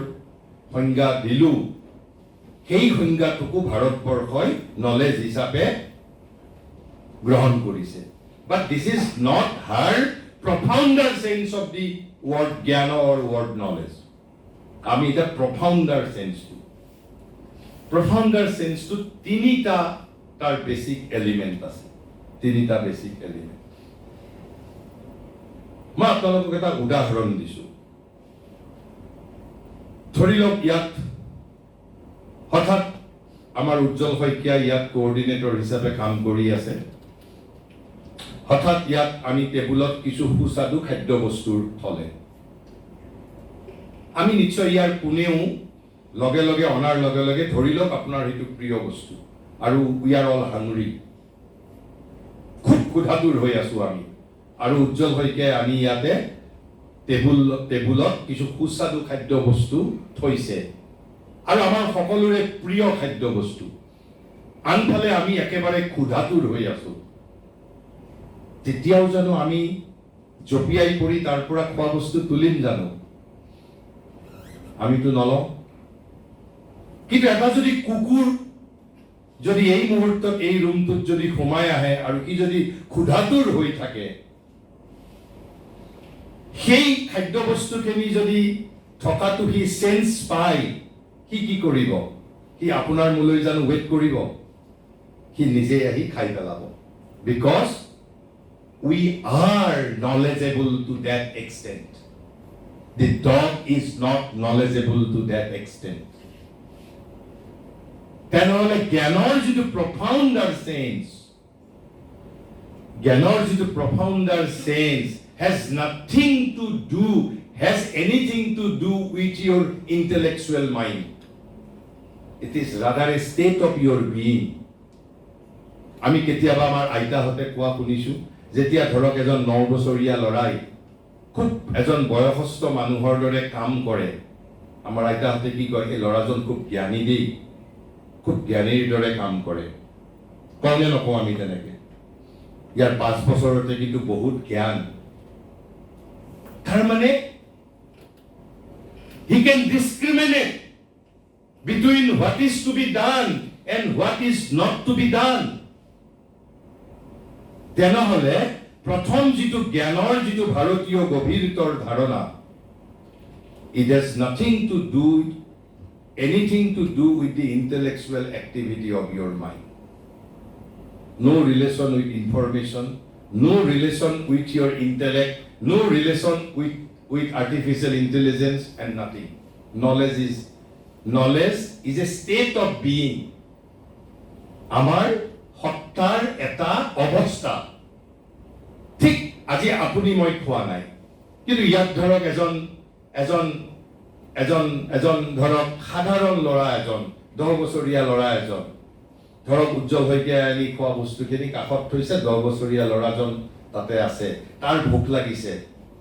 সংজ্ঞা দিলো সেই সংজ্ঞাটোকো ভাৰতবৰ্ষই নলেজ হিচাপে গ্ৰহণ কৰিছে but this is not her profounder sense of the word জ্ঞান or word knowledge আমি এটা profounder sense to তিনিটা তাৰ বেসিক এলিমেন্ট আছে তিনিটা বেসিক এলিমেন্ট মই আপোনালোকক এটা উদাহৰণ দিছো ধৰি লওক ইয়াত হঠাৎ আমাৰ উজ্জ্বল শইকীয়া ইয়াত কোঅৰ্ডিনেটৰ হিচাপে কাম কৰি আছে হঠাৎ ইয়াত আমি টেবুলত কিছু সুস্বাদু খাদ্য বস্তুৰ থলে আমি নিশ্চয় ইয়াৰ কোনেও লগে লগে অনাৰ লগে লগে ধৰি লওক আপোনাৰ হেতু প্ৰিয় বস্তু আৰু উই আৰ অল হাংৰি খুব ক্ষুধাতুৰ হৈ আছো আমি আৰু উজ্জ্বল শইকীয়াই আমি ইয়াতে টেবুলত কিছু সুস্বাদু খাদ্য বস্তু থৈছে আৰু আমাৰ সকলোৰে প্ৰিয় খাদ্য বস্তু আনফালে আমি একেবাৰে ক্ষুধাতুৰ হৈ আছো তেতিয়াও জানো আমি জপিয়াই পৰি তাৰ পৰা খোৱা বস্তু তুলিম জানো আমিতো নলওঁ কিন্তু এটা যদি কুকুৰ যদি এই মুহূৰ্তত এই ৰুমটোত যদি সোমাই আহে আৰু কি যদি ক্ষুধাতুৰ হৈ থাকে সেই খাদ্য বস্তুখিনি যদি থকাটো সি সেন্স পায় কি কি কৰিব কি আপোনাৰ মুলৈ জানো ওয়েট কৰিব সি নিজে আহি খাই পেলাব because we are knowledgeable to that extent the dog is not knowledgeable to that extent তেনেহলে জ্ঞানৰ যিটো profounder sense has nothing to do has anything to do with your intellectual mind it is rather a state of your being আমি কেতিয়াবা আমাৰ আইতাহঁতে কোৱা শুনিছো যেতিয়া ধৰক এজন 9 বছৰীয়া লৰাই খুব এজন বয়সস্থ মানুহৰ দৰে কাম কৰে আমাৰ আইতাহঁতে কি কয় এই লৰাজন খুব জ্ঞানী দেই খুব জ্ঞানীৰ দৰে কাম কৰে কওঁনে নকওঁ আমি তেনেকে ইয়াৰ 5 বছৰতে কিন্তু বহুত জ্ঞান তাৰ মানে he can discriminate between what is to be done and what is not to be done তেনেহলে প্ৰথম যিটো জ্ঞানৰ যিটো ভাৰতীয় গভীৰতৰ ধাৰণা it has nothing to do anything to do with the intellectual activity of your mind no relation with information no relation with your intellect no relation with artificial intelligence and nothing knowledge is a state of being আমাৰ সত্তাৰ এটা অৱস্থা ঠিক আজি আপুনি মই খোৱা নাই কিন্তু ইয়াত ধৰক এজন ধৰক সাধাৰণ ল'ৰা এজন 10 বছৰীয়া ল'ৰা এজন ধৰক উজ্জ্বল শইকীয়াই আনি খোৱা বস্তুখিনি কাষত থৈছে 10 বছৰীয়া ল'ৰাজন তাতে আছে তাৰ ভোক লাগিছে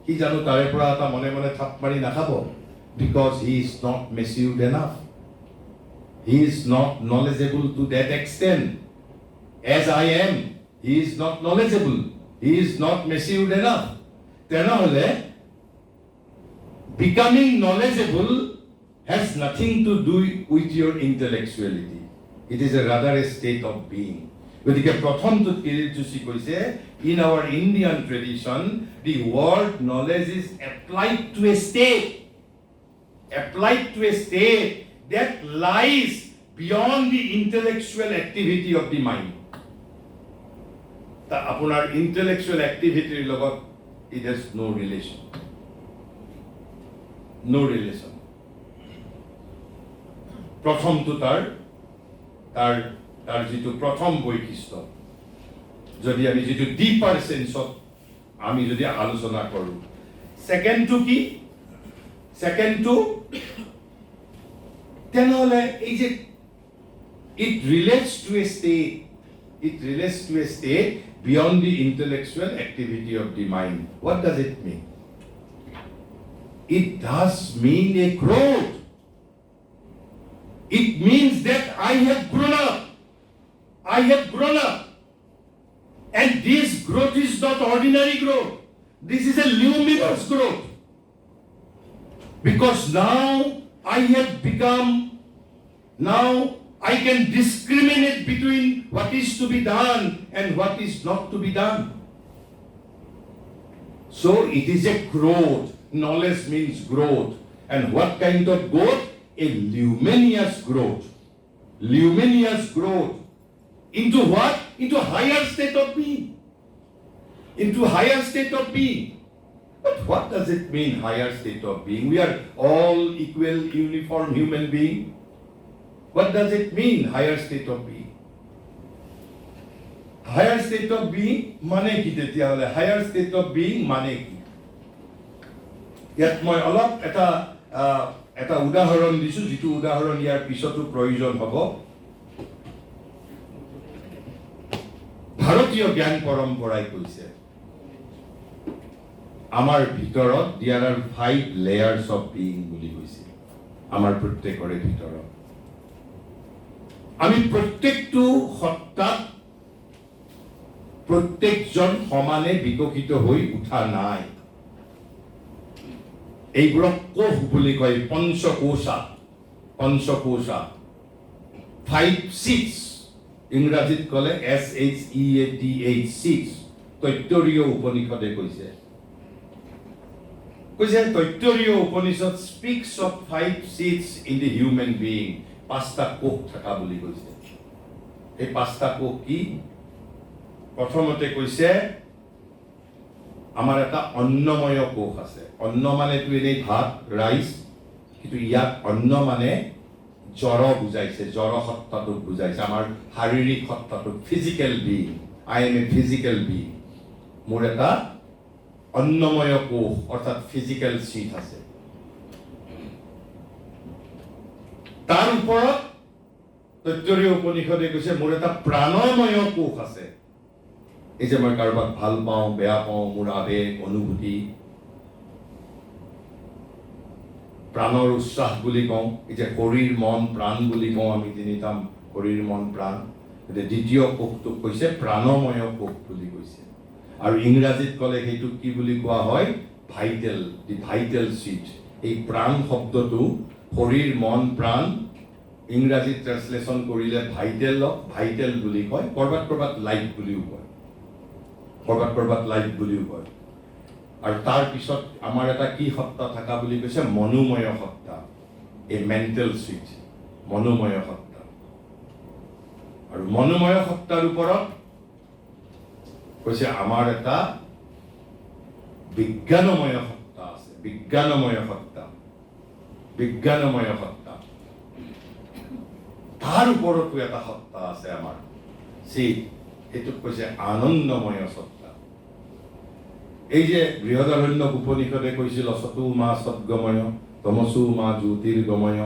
কি জানো তাৰে পৰা এটা মনে মনে থাপ মাৰি নাখাব because he is not matured enough he is not knowledgeable to that extent as I am he is not knowledgeable he is not matured enough তেনেহলে becoming knowledgeable has nothing to do with your intellectuality it is rather a state of being গতিকে প্ৰথমটো কিৰিট যোশী কৈছে in our Indian tradition the word knowledge is applied to a state that lies beyond the intellectual activity of the mind তা আপোনাৰ intellectual activity লগত it has no relation প্ৰথমটো তাৰ যিটো প্ৰথম বৈশিষ্ট্য যদি আমি যিটো ডিপাৰ সেন্সত আমি যদি আলোচনা কৰো সেকেন্ডটো তেনেহলে এই যে it relates to a state beyond the intellectual activity of the mind what does it mean it does mean a growth it means that I have grown up and this growth is not ordinary growth this is a luminous growth Because now I have become, now I can discriminate between what is to be done and what is not to be done. So it is a growth. Knowledge means growth. And what kind of growth? A luminous growth. Luminous growth. Into what? Into higher state of being. Into higher state of being. But what does it mean, higher state of being? We are all equal, uniform human beings. What does it mean, higher state of being? Higher state of being mane ki tetia hole higher state of being mane ki? Yat moi olop eta udahoron disu jitu udahoron yar pisotu proyojon hobo. Bharatiyo gyan paramporai koise amar bhitorot there are 5 layers of being buli koise amar prottekore bhitorot আমি প্রত্যেকটো সত্তাত প্রত্যেকজন সমানে বিকশিত হৈ উঠা নাই এইবোৰক কোষ বুলি কয় পঞ্চকোষা 5-6 ইংৰাজীত ক'লে SHEATH 6 তৈত্তৰীয় উপনিষদে কৈছে তৈত্তৰীয় Upanishad speaks of 5-6 in the human being 5টা কোষ থাকা বুলি কৈছে এই 5টা কোষ কি প্ৰথমতে কৈছে আমাৰ এটা অন্নময় কোষ আছে অন্ন মানে তো এনেই ভাত ৰাইস কিন্তু ইয়াত অন্ন মানে জড় বুজাইছে জড় সত্তাটোক বুজাইছে আমাৰ শাৰীৰিক সত্তাটোক physical being I am a physical being মোৰ এটা অন্নময় কোষ অৰ্থাৎ ফিজিক্যাল সিট আছে তাৰ ওপৰত তৈত্তৰীয় উপনিষদে কৈছে মোৰ এটা প্ৰাণময় কোষ আছে এই যে মই কাৰোবাক ভাল পাওঁ বেয়া পাওঁ মোৰ আবেগ অনুভূতি প্ৰাণৰ উচ্ছ্বাস বুলি কওঁ এই যে শৰীৰ মন প্ৰাণ বুলি কওঁ আমি তিনিটা শৰীৰ মন প্ৰাণ দ্বিতীয় কোষটোক কৈছে প্ৰাণময় কোষ বুলি কৈছে আৰু ইংৰাজীত ক'লে সেইটো কি বুলি কোৱা হয় ভাইটেল দি ভাইটেল সিট এই প্ৰাণ শব্দটো শৰীৰ মন প্ৰাণ ইংৰাজী ট্ৰান্সলেশন কৰিলে ভাইটেল বুলি কয় কৰবাত লাইফ বুলিও কয় কৰবাত লাইফ বুলিও কয় আৰু তাৰ পিছত আমাৰ এটা কি সত্তা থাকা বুলি কৈছে মনোময় সত্তা এ মেন্টেল সুইচ মনোময় সত্তা আৰু মনোময় সত্তাৰ ওপৰত কৈছে আমাৰ এটা বিজ্ঞানময় সত্তা আছে বিজ্ঞানময় সত্তা তাৰ ওপৰতো এটা সত্তা আছে আমাৰ সেই এইটোক কৈছে আনন্দময় সত্তা এই যে বৃহদাৰণ্য উপনিষদে কৈছিল অসতু মা সদ্গময় তমসু মা জ্যোতিৰ্গময়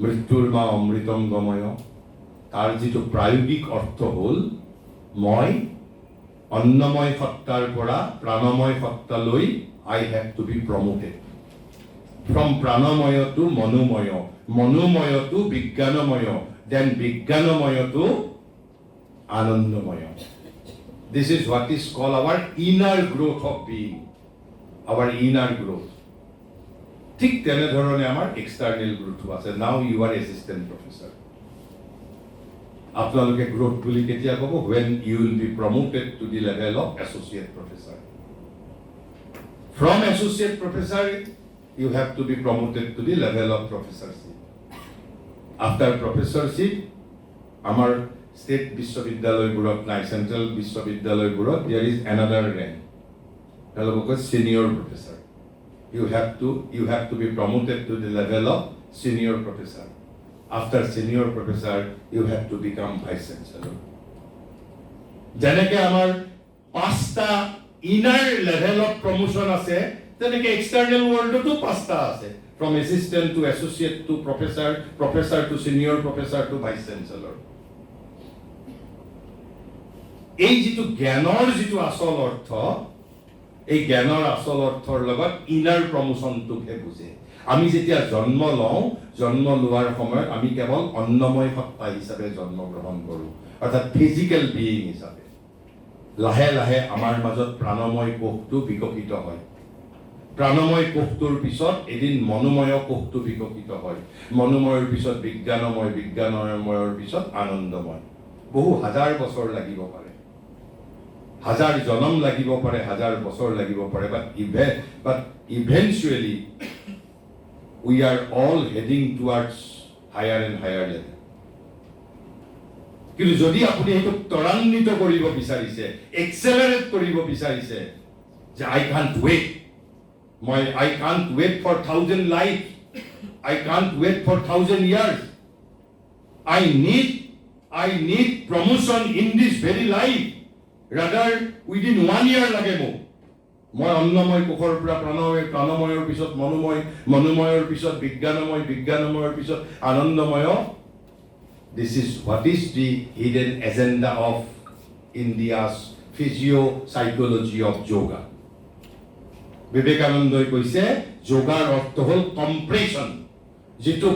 মৃত্যুৰ মা অমৃতম গময় তাৰ যিটো প্ৰায়োগিক অৰ্থ হ'ল মই অন্নময় সত্তাৰ পৰা প্ৰাণময় সত্তালৈ I have to be promoted from pranamoya to monomoya to vijnanamoya, then vijnanamoya to anandamoya. This is what is called our inner growth of being, our inner growth. ঠিক তেনেধৰণে আমাৰ external growth আছে. Now you are assistant professor. আপোনালোকে growth বুলি কেতিয়া ক'ব? When you will be promoted to the level of associate professor. From associate professor you have to be promoted to the level of professorship. After professorship, our state Vishwavidyalaya Board, central Vishwavidyalaya Board, there is another rank. That senior professor. You have to be promoted to the level of senior professor. After senior professor, you have to become vice chancellor. যেনেকে আমাৰ 5টা inner level of promotion আছে তেনেকে external world to 5টা আছে from assistant to associate to professor to senior professor to vice chancellor এই যেটো জ্ঞানৰ যেটো আসল অৰ্থ এই জ্ঞানৰ আসল অৰ্থৰ লগত ইনাৰ প্ৰমোশনটোকে বুজে আমি যেতিয়া জন্ম লোৱাৰ সময়ত আমি কেৱল অন্নময় সত্তা হিচাপে জন্ম গ্ৰহণ কৰো অৰ্থাৎ ফিজিক্যাল বিইং হিচাপে লাহে লাহে আমাৰ মাজত প্ৰাণময় কোষটো বিকশিত হয় প্ৰাণময় কোষটোৰ পিছত এদিন মনোময় কোষটো বিকশিত হয়, মনোময়ৰ পিছত বিজ্ঞানময়, বিজ্ঞানময়ৰ পিছত আনন্দময়। বহু হাজাৰ বছৰ লাগিব পাৰে, হাজাৰ জনম লাগিব পাৰে, হাজাৰ বছৰ লাগিব পাৰে, but eventually we are all heading towards higher and higher level. কিন্তু যদি আপুনি এইটো ত্বৰান্বিত কৰিব বিচাৰিছে, এক্সেলাৰেট কৰিব বিচাৰিছে, যে I can't wait for 1,000 lives, I can't wait for 1,000 years, I need promotion in this very life, rather within 1 year লাগে মোক। মই অন্নময় কোষৰ পৰা প্ৰাণময়, প্ৰাণময়ৰ পিছত মনোময়, মনোময়ৰ পিছত বিজ্ঞানময়, বিজ্ঞানময়ৰ পিছত আনন্দময়। This is what is the hidden agenda of India's physio-psychology of yoga. বিবেকানন্দই কৈছে যোগাৰ অৰ্থ হ'ল কম্প্ৰেছন, যিটো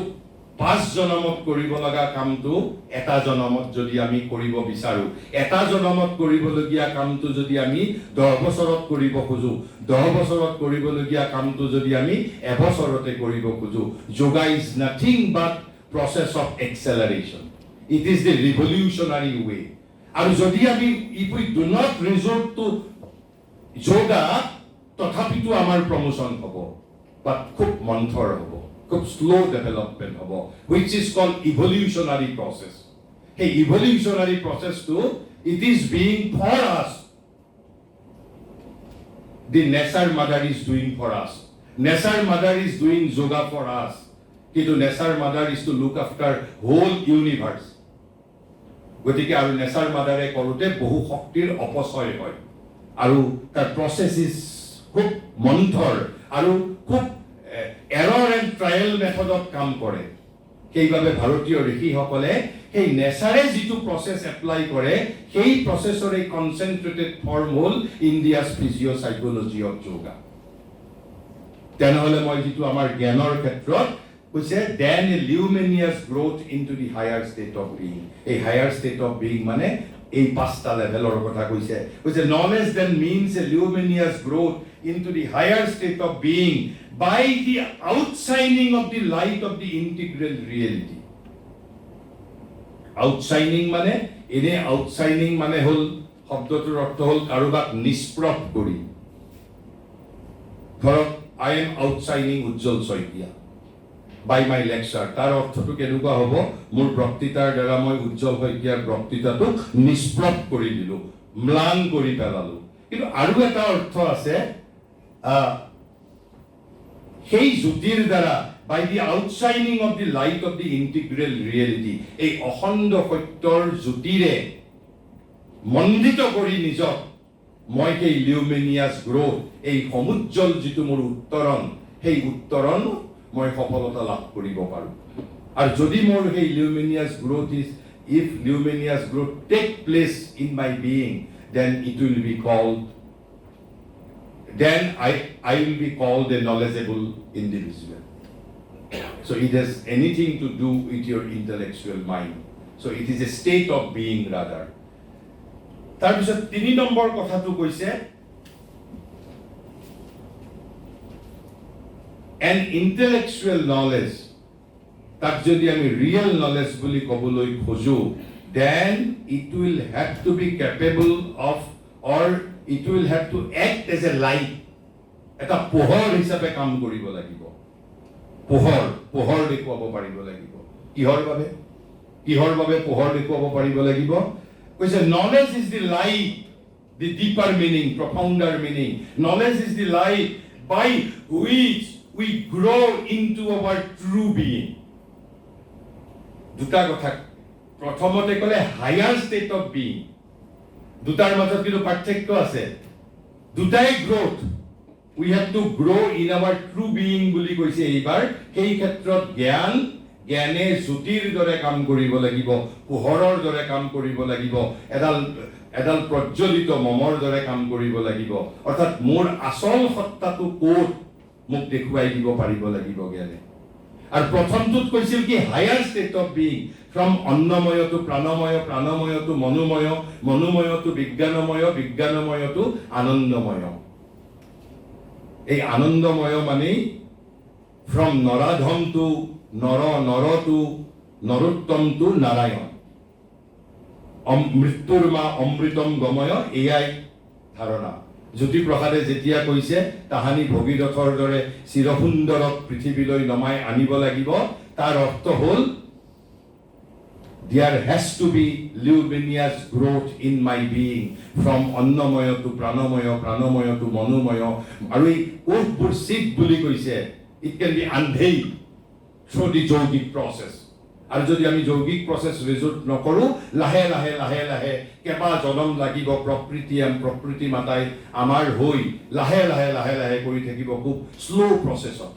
5 জনমত কৰিব লগা কামটো এটা জনমত যদি আমি কৰিব বিচাৰো, এটা জনমত কৰিবলগীয়া কামটো যদি আমি 10 বছৰত কৰিব খোজো, 10 বছৰত কৰিবলগীয়া কামটো যদি আমি এবছৰতে কৰিব খোজো, yoga is nothing but process of acceleration. It is the revolutionary way. আৰু যদি আমি if we do not resort to yoga, তথাপিতো আমাৰ প্ৰমোশন হ'ব, but খুব মন্থৰ হ'ব, খুব slow development হ'ব, which is called evolutionary process. Hey, evolutionary process to it is being for us. The nature mother is doing for us. Nature mother is doing yoga for us. কিন্তু nature mother is to look after whole universe. গতিকে আৰু nature মাদাৰে কৰোঁতে বহু শক্তিৰ অপচয় হয়, আৰু তাৰ প্ৰচেছ ইজ খুব মন্থৰ আৰু খুব এৰৰ এণ্ড ট্ৰায়েল মেথডত কাম কৰে। সেইবাবে ভাৰতীয় ঋষিসকলে সেই নেচাৰে যিটো প্ৰচেছ এপ্লাই কৰে, সেই প্ৰচেছৰ এই কনচেনট্ৰেটেড ফৰ্ম হ'ল India's physio' psychology of yoga. তেনেহ'লে মই যিটো আমাৰ জ্ঞানৰ ক্ষেত্ৰত কৈছে then a luminous growth into the higher state of being. A higher state of being মানে এই 5টা লেভেলৰ কথা কৈছে। Knowledge then means a luminous growth into the higher state of being by the outshining of the light of the integral reality. Outshining মানে এনে outshining মানে হ'ল শব্দটোৰ অৰ্থ হ'ল কাৰোবাক নিষ্প্ৰভ কৰি। ধৰক I am outshining Ujjwal Saikia by my lecture, তাৰ অৰ্থটো কেনেকুৱা হ'ব? মোৰ বক্তৃতাৰ দ্বাৰা মই উজ্জ্বল শইকীয়াৰ বক্তৃতাটোক নিষ্প্ৰভ কৰি দিলো, ম্লান কৰি পেলালো। কিন্তু আৰু এটা অৰ্থ আছে, সেই জ্যোতিৰ দ্বাৰা by the outshining of the light of the integral reality, এই অখণ্ড সত্যৰ জ্যোতিৰে মণ্ডিত কৰি নিজক মই সেই লিউমিনিয়াছ গ্ৰ'থ, এই সমুজ্জ্বল যিটো মোৰ উত্তৰণ, সেই উত্তৰণ মই সফলতা লাভ কৰিব পাৰো। আৰু যদি মোৰ সেই luminous growth is, if luminous growth take place in my being, then it will be called, then I will be called a knowledgeable individual. So it has anything to do with your intellectual mind. So it is a state of being rather. তাৰপিছত 3 number কথাটো কৈছে an intellectual knowledge, তাক যদি আমি real knowledge বুলি ক'বলৈ খোজো, then it will have to be capable of, or it will have to act as a light. এটা পোহৰ হিচাপে কাম কৰিব লাগিব। পোহৰ দেখুৱাব পাৰিব লাগিব। কিহৰ বাবে পোহৰ দেখুৱাব পাৰিব লাগিব? কৈছে knowledge is the light, the deeper meaning, profounder meaning. Knowledge is the light by which we grow into our true being. দুটা কথা, প্ৰথমতে ক'লে হায়াৰ ষ্টেট অফ বিং, দুটাৰ মাজত কিন্তু পাৰ্থক্য আছে। দুটাই growth, we have to grow' in our true being বুলি কৈছে এইবাৰ। সেই ক্ষেত্ৰত জ্ঞানে জ্যোতিৰ দৰে কাম কৰিব লাগিব, পোহৰৰ দৰে কাম কৰিব লাগিব, এডাল প্ৰজ্বলিত মমৰ দৰে কাম কৰিব লাগিব। অৰ্থাৎ মোৰ আচল সত্তাটো ক'ত মোক দেখুৱাই দিব পাৰিব লাগিব জ্ঞানে। আৰু প্ৰথমটোত কৈছিল কি higher state of being, from annamaya to pranamaya, pranamaya to manomaya, manomaya to vijnanamaya, vijnanamaya to anandamaya. এই আনন্দময় মানেই from Naradham to Nara to Narottam to Narayan. মৃত্যুৰ মা অমৃতম গময় এয়াই ধাৰণা জ্যোতি প্ৰসাদে যেতিয়া কৈছে তাহানি ভগীৰথৰ দৰে চিৰসুন্দৰক পৃথিৱীলৈ নমাই আনিব লাগিব তাৰ অৰ্থ হ'ল there has to be luminous growth in my being from অন্নময় to Pranamoy to মনোময় আৰু এই কোষবোৰ চিত বুলি কৈছে it can be unveiled through the yogic process আৰু যদি আমি যৌগিক প্ৰসেস ৰিজল্ট নকৰো লাহে লাহে কেবা জনম লাগিব প্ৰকৃতি মাতাই আমাৰ হৈ লাহে লাহে কৰি থাকিব খুব স্লো প্ৰসেছত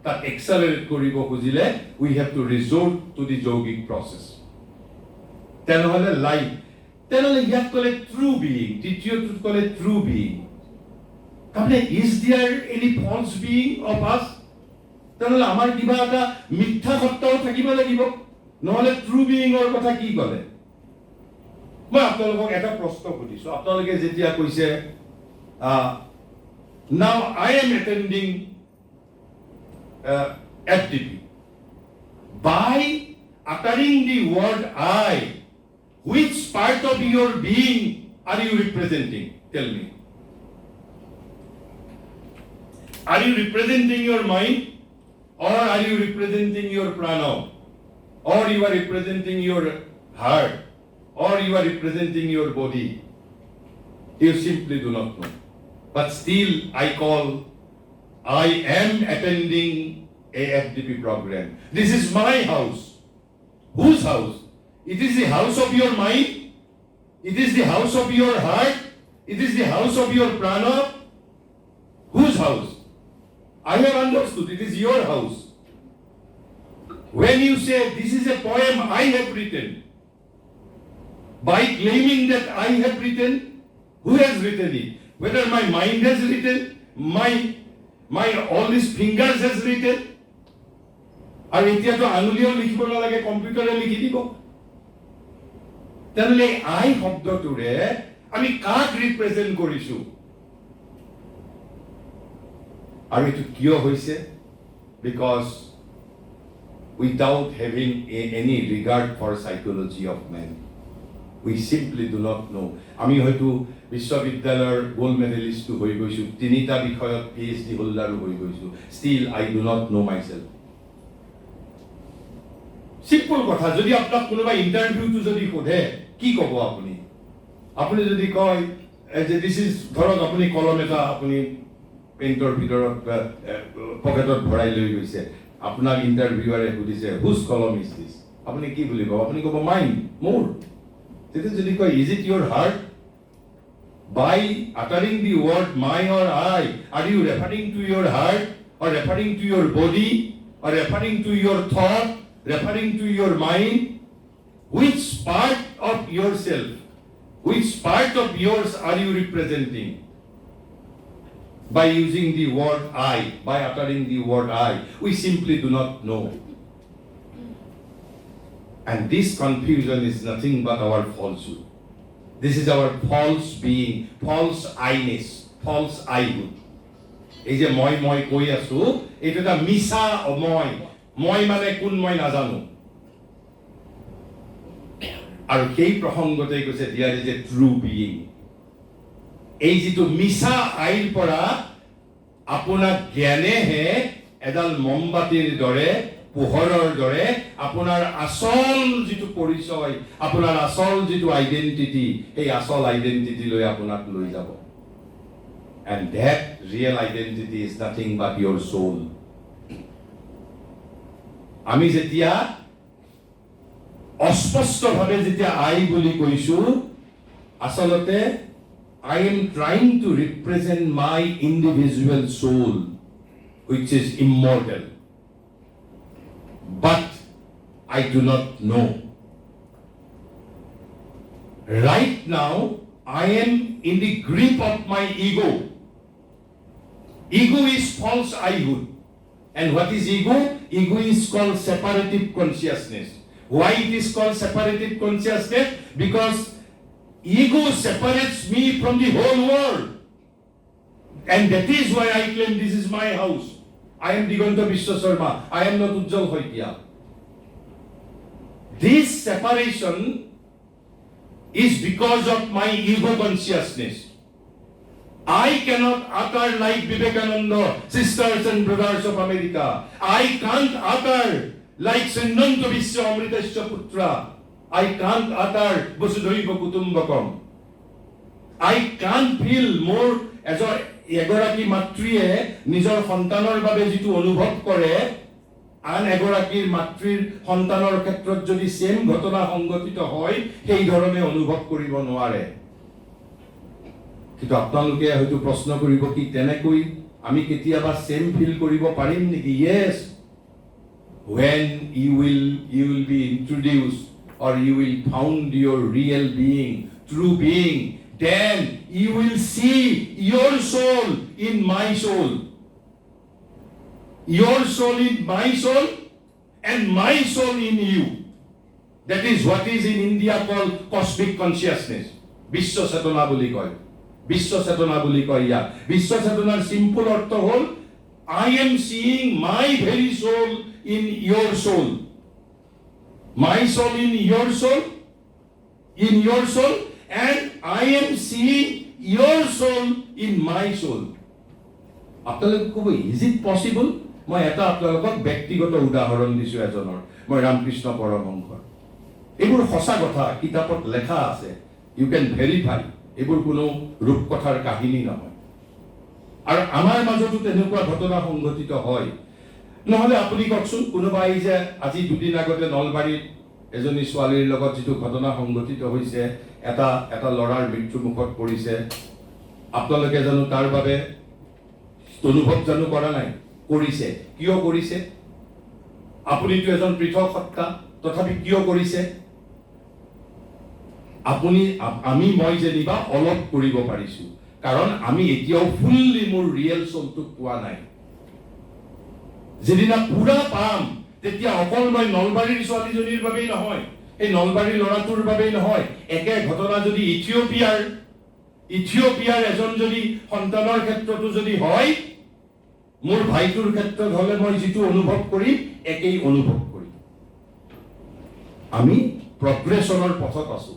তাক এক্সেলাৰেট কৰিব খুজিলে we have to resort to the yogic process তেনেহলে লাইফ তেনেহলে ইয়াক ক'লে true being দ্বিতীয়টো ক'লে true being তাৰমানে is there any false being of us তেনেহলে আমাৰ কিবা এটা মিথ্যা সত্তাও থাকিব লাগিব নহলে ট্ৰু বিইংৰ কথা কি ক'লে মই আপোনালোকক এটা প্ৰশ্ন সুধিছো আপোনালোকে যেতিয়া কৈছে now I am attending FDP by uttering the word I which part of your being are you representing tell me are you representing your mind or are you representing your prana or you are representing your heart, or you are representing your body. You simply do not know. But still, I am attending a FDP program. This is my house. Whose house? It is the house of your mind. It is the house of your heart. It is the house of your prana. Whose house? I have understood. It is your house. When you say this is a poem I have written, by claiming that I have written, who has written it? Whether my mind has written, my all these fingers has written, আৰু এতিয়াতো আঙুলিও লিখিব নালাগে কম্পিউটাৰে লিখি দিব তেনেহলে আই শব্দটোৰে আমি কাক ৰিপ্ৰেজেন্ট কৰিছো আৰু এইটো কিয় হৈছে because without having any regard for psychology of man we simply do not know আমি হয়তো বিশ্ববিদ্যালয়ৰ গোল্ড মেডেলিষ্ট হৈ গৈছো তিনিটা বিষয়ত PhD হোল্ডাৰ হৈ গৈছো still I do not know myself simple কথা যদি আপোনাক কোনোবা ইন্টাৰভিউটো যদি সোধে কি ক'ব আপুনি যদি কয় যে দিস ইজ ধৰক আপুনি কলম এটা আপুনি পেইন্টৰ ভিতৰত পকেটত ভৰাই লৈ গৈছে আপনার ইন্টারভিউয়ারে সুধিছে হুজ কলম ইজ দিস আপনি কি বুলি কব আপনি কব মাইন্ড মোর তেতিয়া যদি কয় is it your heart by uttering the word my or I are you referring to your heart or referring to your body or referring to your thought referring to your mind which part of yourself which part of yours are you representing by using the word I, by uttering the word I, we simply do not know. And this confusion is nothing but our falsehood. This is our false being, false I-ness, false I-hood. এই যে মই কৈ আছো এইটো এটা মিছা মই মানে কোন মই নাজানো আৰু সেই প্ৰসংগতে কৈছে there is a true being এই যিটো মিছা আইৰ পৰা আপোনাৰ জ্ঞানেহে এডাল মমবাতিৰ দৰে পোহৰৰ দৰে আপোনাৰ আসল যিটো পৰিচয় আপোনাৰ আসল যিটো আইডেন্টিটি এই আসল আইডেন্টিটি লৈ আপোনাক লৈ যাব and that real identity is nothing but your soul আমি যেতিয়া অস্পষ্টভাৱে যেতিয়া আই বুলি কৈছো আসলতে I am trying to represent my individual soul, which is immortal. But I do not know. Right now, I am in the grip of my ego. Ego is false I-hood. And what is ego? Ego is called separative consciousness. Why it is called separative consciousness? Because ego separates me from the whole world. And that is why I claim this is my house. I am Diganta Vishwa Sharma. I am not Ujjwal Hoitia. This separation is because of my ego consciousness. I cannot utter like Vivekananda, sisters and brothers of America. I can't utter like Sannanta Vishwa Amritasya Putra. I can't utter Vasudhaiva Kutumbakam. I can't feel more as এগৰাকী মাতৃয়ে নিজৰ সন্তানৰ বাবে যেটো অনুভৱ কৰে আন এগৰাকীৰ মাতৃৰ সন্তানৰ ক্ষেত্ৰত যদি সেম ঘটনা সংঘটিত হয় সেই ধৰণে অনুভৱ কৰিব নোৱাৰে কিন্তু আপোনালোকে হয়তো প্ৰশ্ন কৰিব কি তেনেকৈ আমি কেতিয়াবা সেম ফিল কৰিব পাৰিম নেকি yes when you will be introduced or you will found your real being true being then you will see your soul in my soul. Your soul in my soul and my soul in you. That is what is in India called cosmic consciousness. Vishwa Chetona boli koy. Vishwa Chetona boli koy ya. Vishwa Chetonar simple artha hol I am seeing my very soul in your soul. My soul in your soul. In your soul. And I am seeing your soul in my soul. আপোনালোকে ক'ব is it possible? মই এটা আপোনালোকক ব্যক্তিগত উদাহৰণ দিছো এজনৰ মই ৰামকৃষ্ণ পৰমহংসৰ এইবোৰ সঁচা কথা কিতাপত লেখা আছে you can verify এইবোৰ কোনো ৰূপকথাৰ কাহিনী নহয় আৰু আমাৰ মাজতো তেনেকুৱা ঘটনা সংঘটিত হয় নহলে আপুনি কওকচোন কোনোবাই যে আজি দুদিন আগতে নলবাৰীত এজনী ছোৱালীৰ লগত যেটো ঘটনা সংঘটিত হৈছে এটা লৰাৰ মৃত্যু মুখত পৰিছে আপোনালোকে জানো তাৰ বাবে অনুভৱ জানো কৰা নাই কৰিছে কিয় কৰিছে আপুনিটো এজন পৃথক সত্তা তথাপি কিয় কৰিছে আমি মই যেনিবা অলপ কৰিব পাৰিছো কাৰণ আমি এতিয়াও ফুললি মোৰ ৰিয়েল সোলটো পোৱা নাই যেদিনা পুৰা পাম তেতিয়া অকল মই নলবাৰীৰ ছোৱালীজনীৰ বাবেই নহয় এই নলবাৰীৰ লৰাটোৰ বাবেই নহয় একে ঘটনা যদি ইথিওপিয়াৰ এজন যদি সন্তানৰ ক্ষেত্ৰতো যদি হয় মোৰ ভাইটোৰ ক্ষেত্ৰত হলে মই যেটো অনুভৱ কৰিম একেই অনুভৱ কৰিম আমি প্ৰগ্ৰেছনৰ পথত আছো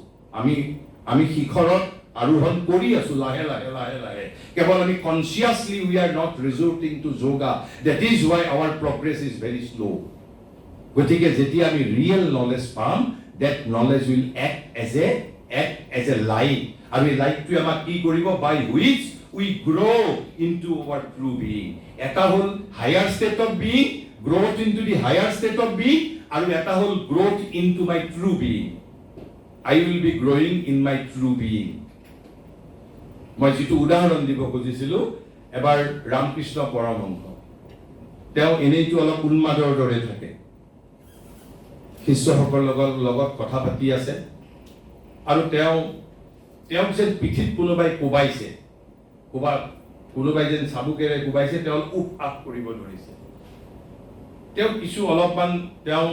আমি শিখৰত আৰোহণ কৰি আছো লাহে লাহে কেৱল আমি consciously we are not resorting to yoga that is why our progress is very slow গতিকে যেতিয়া আমি ৰিয়েল নলেজ পাম that knowledge will act as a light and the light to আমাক কি কৰিব by which we grow into our true being এটা হল higher state of being growth into the higher state of being আৰু এটা হল growth into my true being I will be growing in my true being মই যেটো উদাহৰণ দিব খুজিছিলো এবাৰ ৰামকৃষ্ণ পৰমহংস তেওঁ এনেইটো অলপ উন্মাদৰ দৰে থাকে শিষ্যসকলৰ লগত কথা পাতি আছে আৰু তেওঁ যেন পিঠিত কোনোবাই কোবাইছে কোনোবাই যেন চাবুকেৰে কোবাইছে তেওঁ উপ আপ কৰিব ধৰিছে তেওঁ কিছু অলপমান তেওঁ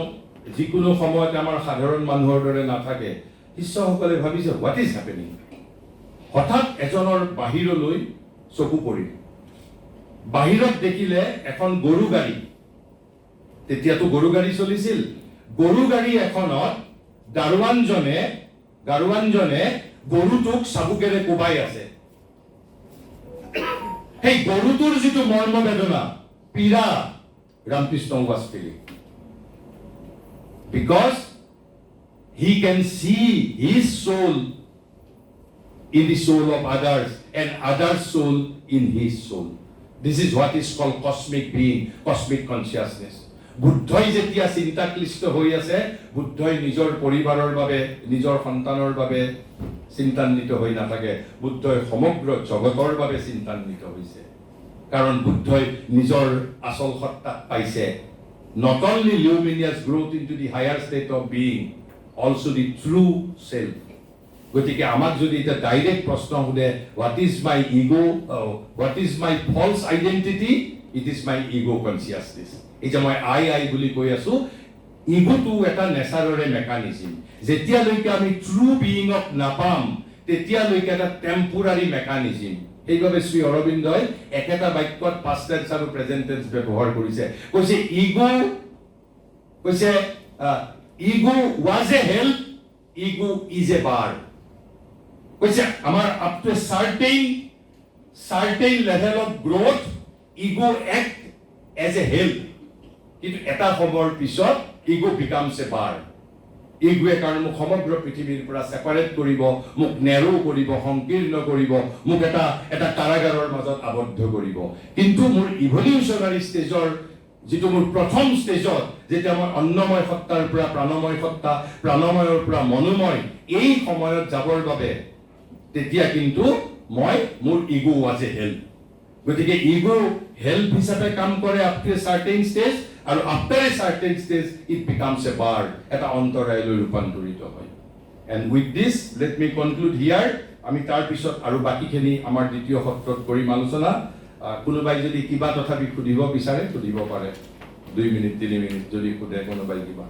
যিকোনো সময়ত আমাৰ সাধাৰণ মানুহৰ দৰে নাথাকে শিষ্যসকলে ভাবিছে হোৱাট ইজ হেপেনিং হঠাৎ এজনৰ বাহিৰলৈ চকু পৰিল বাহিৰত দেখিলে এখন গৰু গাড়ী তেতিয়াতো গৰু গাড়ী চলিছিল গৰু গাড়ী এখনত গাৰুৱানজনে গৰুটোক চাবুকেৰে কোবাই আছে সেই গৰুটোৰ যেটো মৰ্মবেদনা পীড়া Ramakrishna was feeling because he can see his soul in the soul of others and others soul in his soul this is what is called cosmic being cosmic consciousness বুদ্ধই যেতিয়া চিন্তাক্লিষ্ট হৈ আছে বুদ্ধই নিজৰ পৰিবাৰৰ বাবে নিজৰ সন্তানৰ বাবে চিন্তান্বিত হৈ নাথাকে বুদ্ধই সমগ্ৰ জগতৰ বাবে চিন্তান্বিত হৈছে কাৰণ বুদ্ধই নিজৰ আসল সত্তা পাইছে not only luminous growth into the higher state of being also the true self গতিকে আমাক যদি এটা ডাইৰেক্ট প্ৰশ্ন শুধে what is my ego what is my false identity it is my ego consciousness এই যে মই আই বুলি কৈ আছো ইগোটো এটা নেচাৰৰে মেকানিজম যেতিয়ালৈকে আমি ট্ৰু বিইং অফ নাপাম তেতিয়ালৈকে এটা টেম্পোৰাৰী মেকানিজম সেইবাবে শ্ৰী অৰবিন্দই একেটা বাক্যত পাষ্ট টেন্স আৰু প্ৰেজেন্ট টেন্স ব্যৱহাৰ কৰিছে কৈছে ego was a help, ego is a bar কৈছে আমাৰ up to a certain level of growth ego act as a help কিন্তু এটা সময়ৰ পিছত ego becomes a bar ইগোৱে কাৰণ মোক সমগ্ৰ পৃথিৱীৰ পৰা সেপাৰেট কৰিব মোক নেৰো কৰিব সংকীৰ্ণ কৰিব মোক এটা কাৰাগাৰৰ মাজত আবদ্ধ কৰিব কিন্তু মোৰ ইভলিউশনাৰী ষ্টেজৰ যেটো মোৰ প্ৰথম ষ্টেজত যেতিয়া মই অন্নময় সত্তাৰ পৰা প্ৰাণময় সত্তা প্ৰাণময়ৰ পৰা মনোময় এই সময়ত যাবৰ বাবে তেতিয়া কিন্তু মই মোৰ ইগো was a help গতিকে ইগো হেল্প হিচাপে কাম কৰে up to a certain stage আৰু after a certain stage it becomes a bar এটা অন্তৰায়লৈ ৰূপান্তৰিত হয় and with this let me conclude here আমি তাৰ পিছত আৰু বাকিখিনি আমাৰ দ্বিতীয় সত্ৰত কৰিম আলোচনা কোনোবাই যদি কিবা তথাপি সুধিব বিচাৰে সুধিব পাৰে 2 মিনিট 3 মিনিট যদি সুধে কোনোবাই কিবা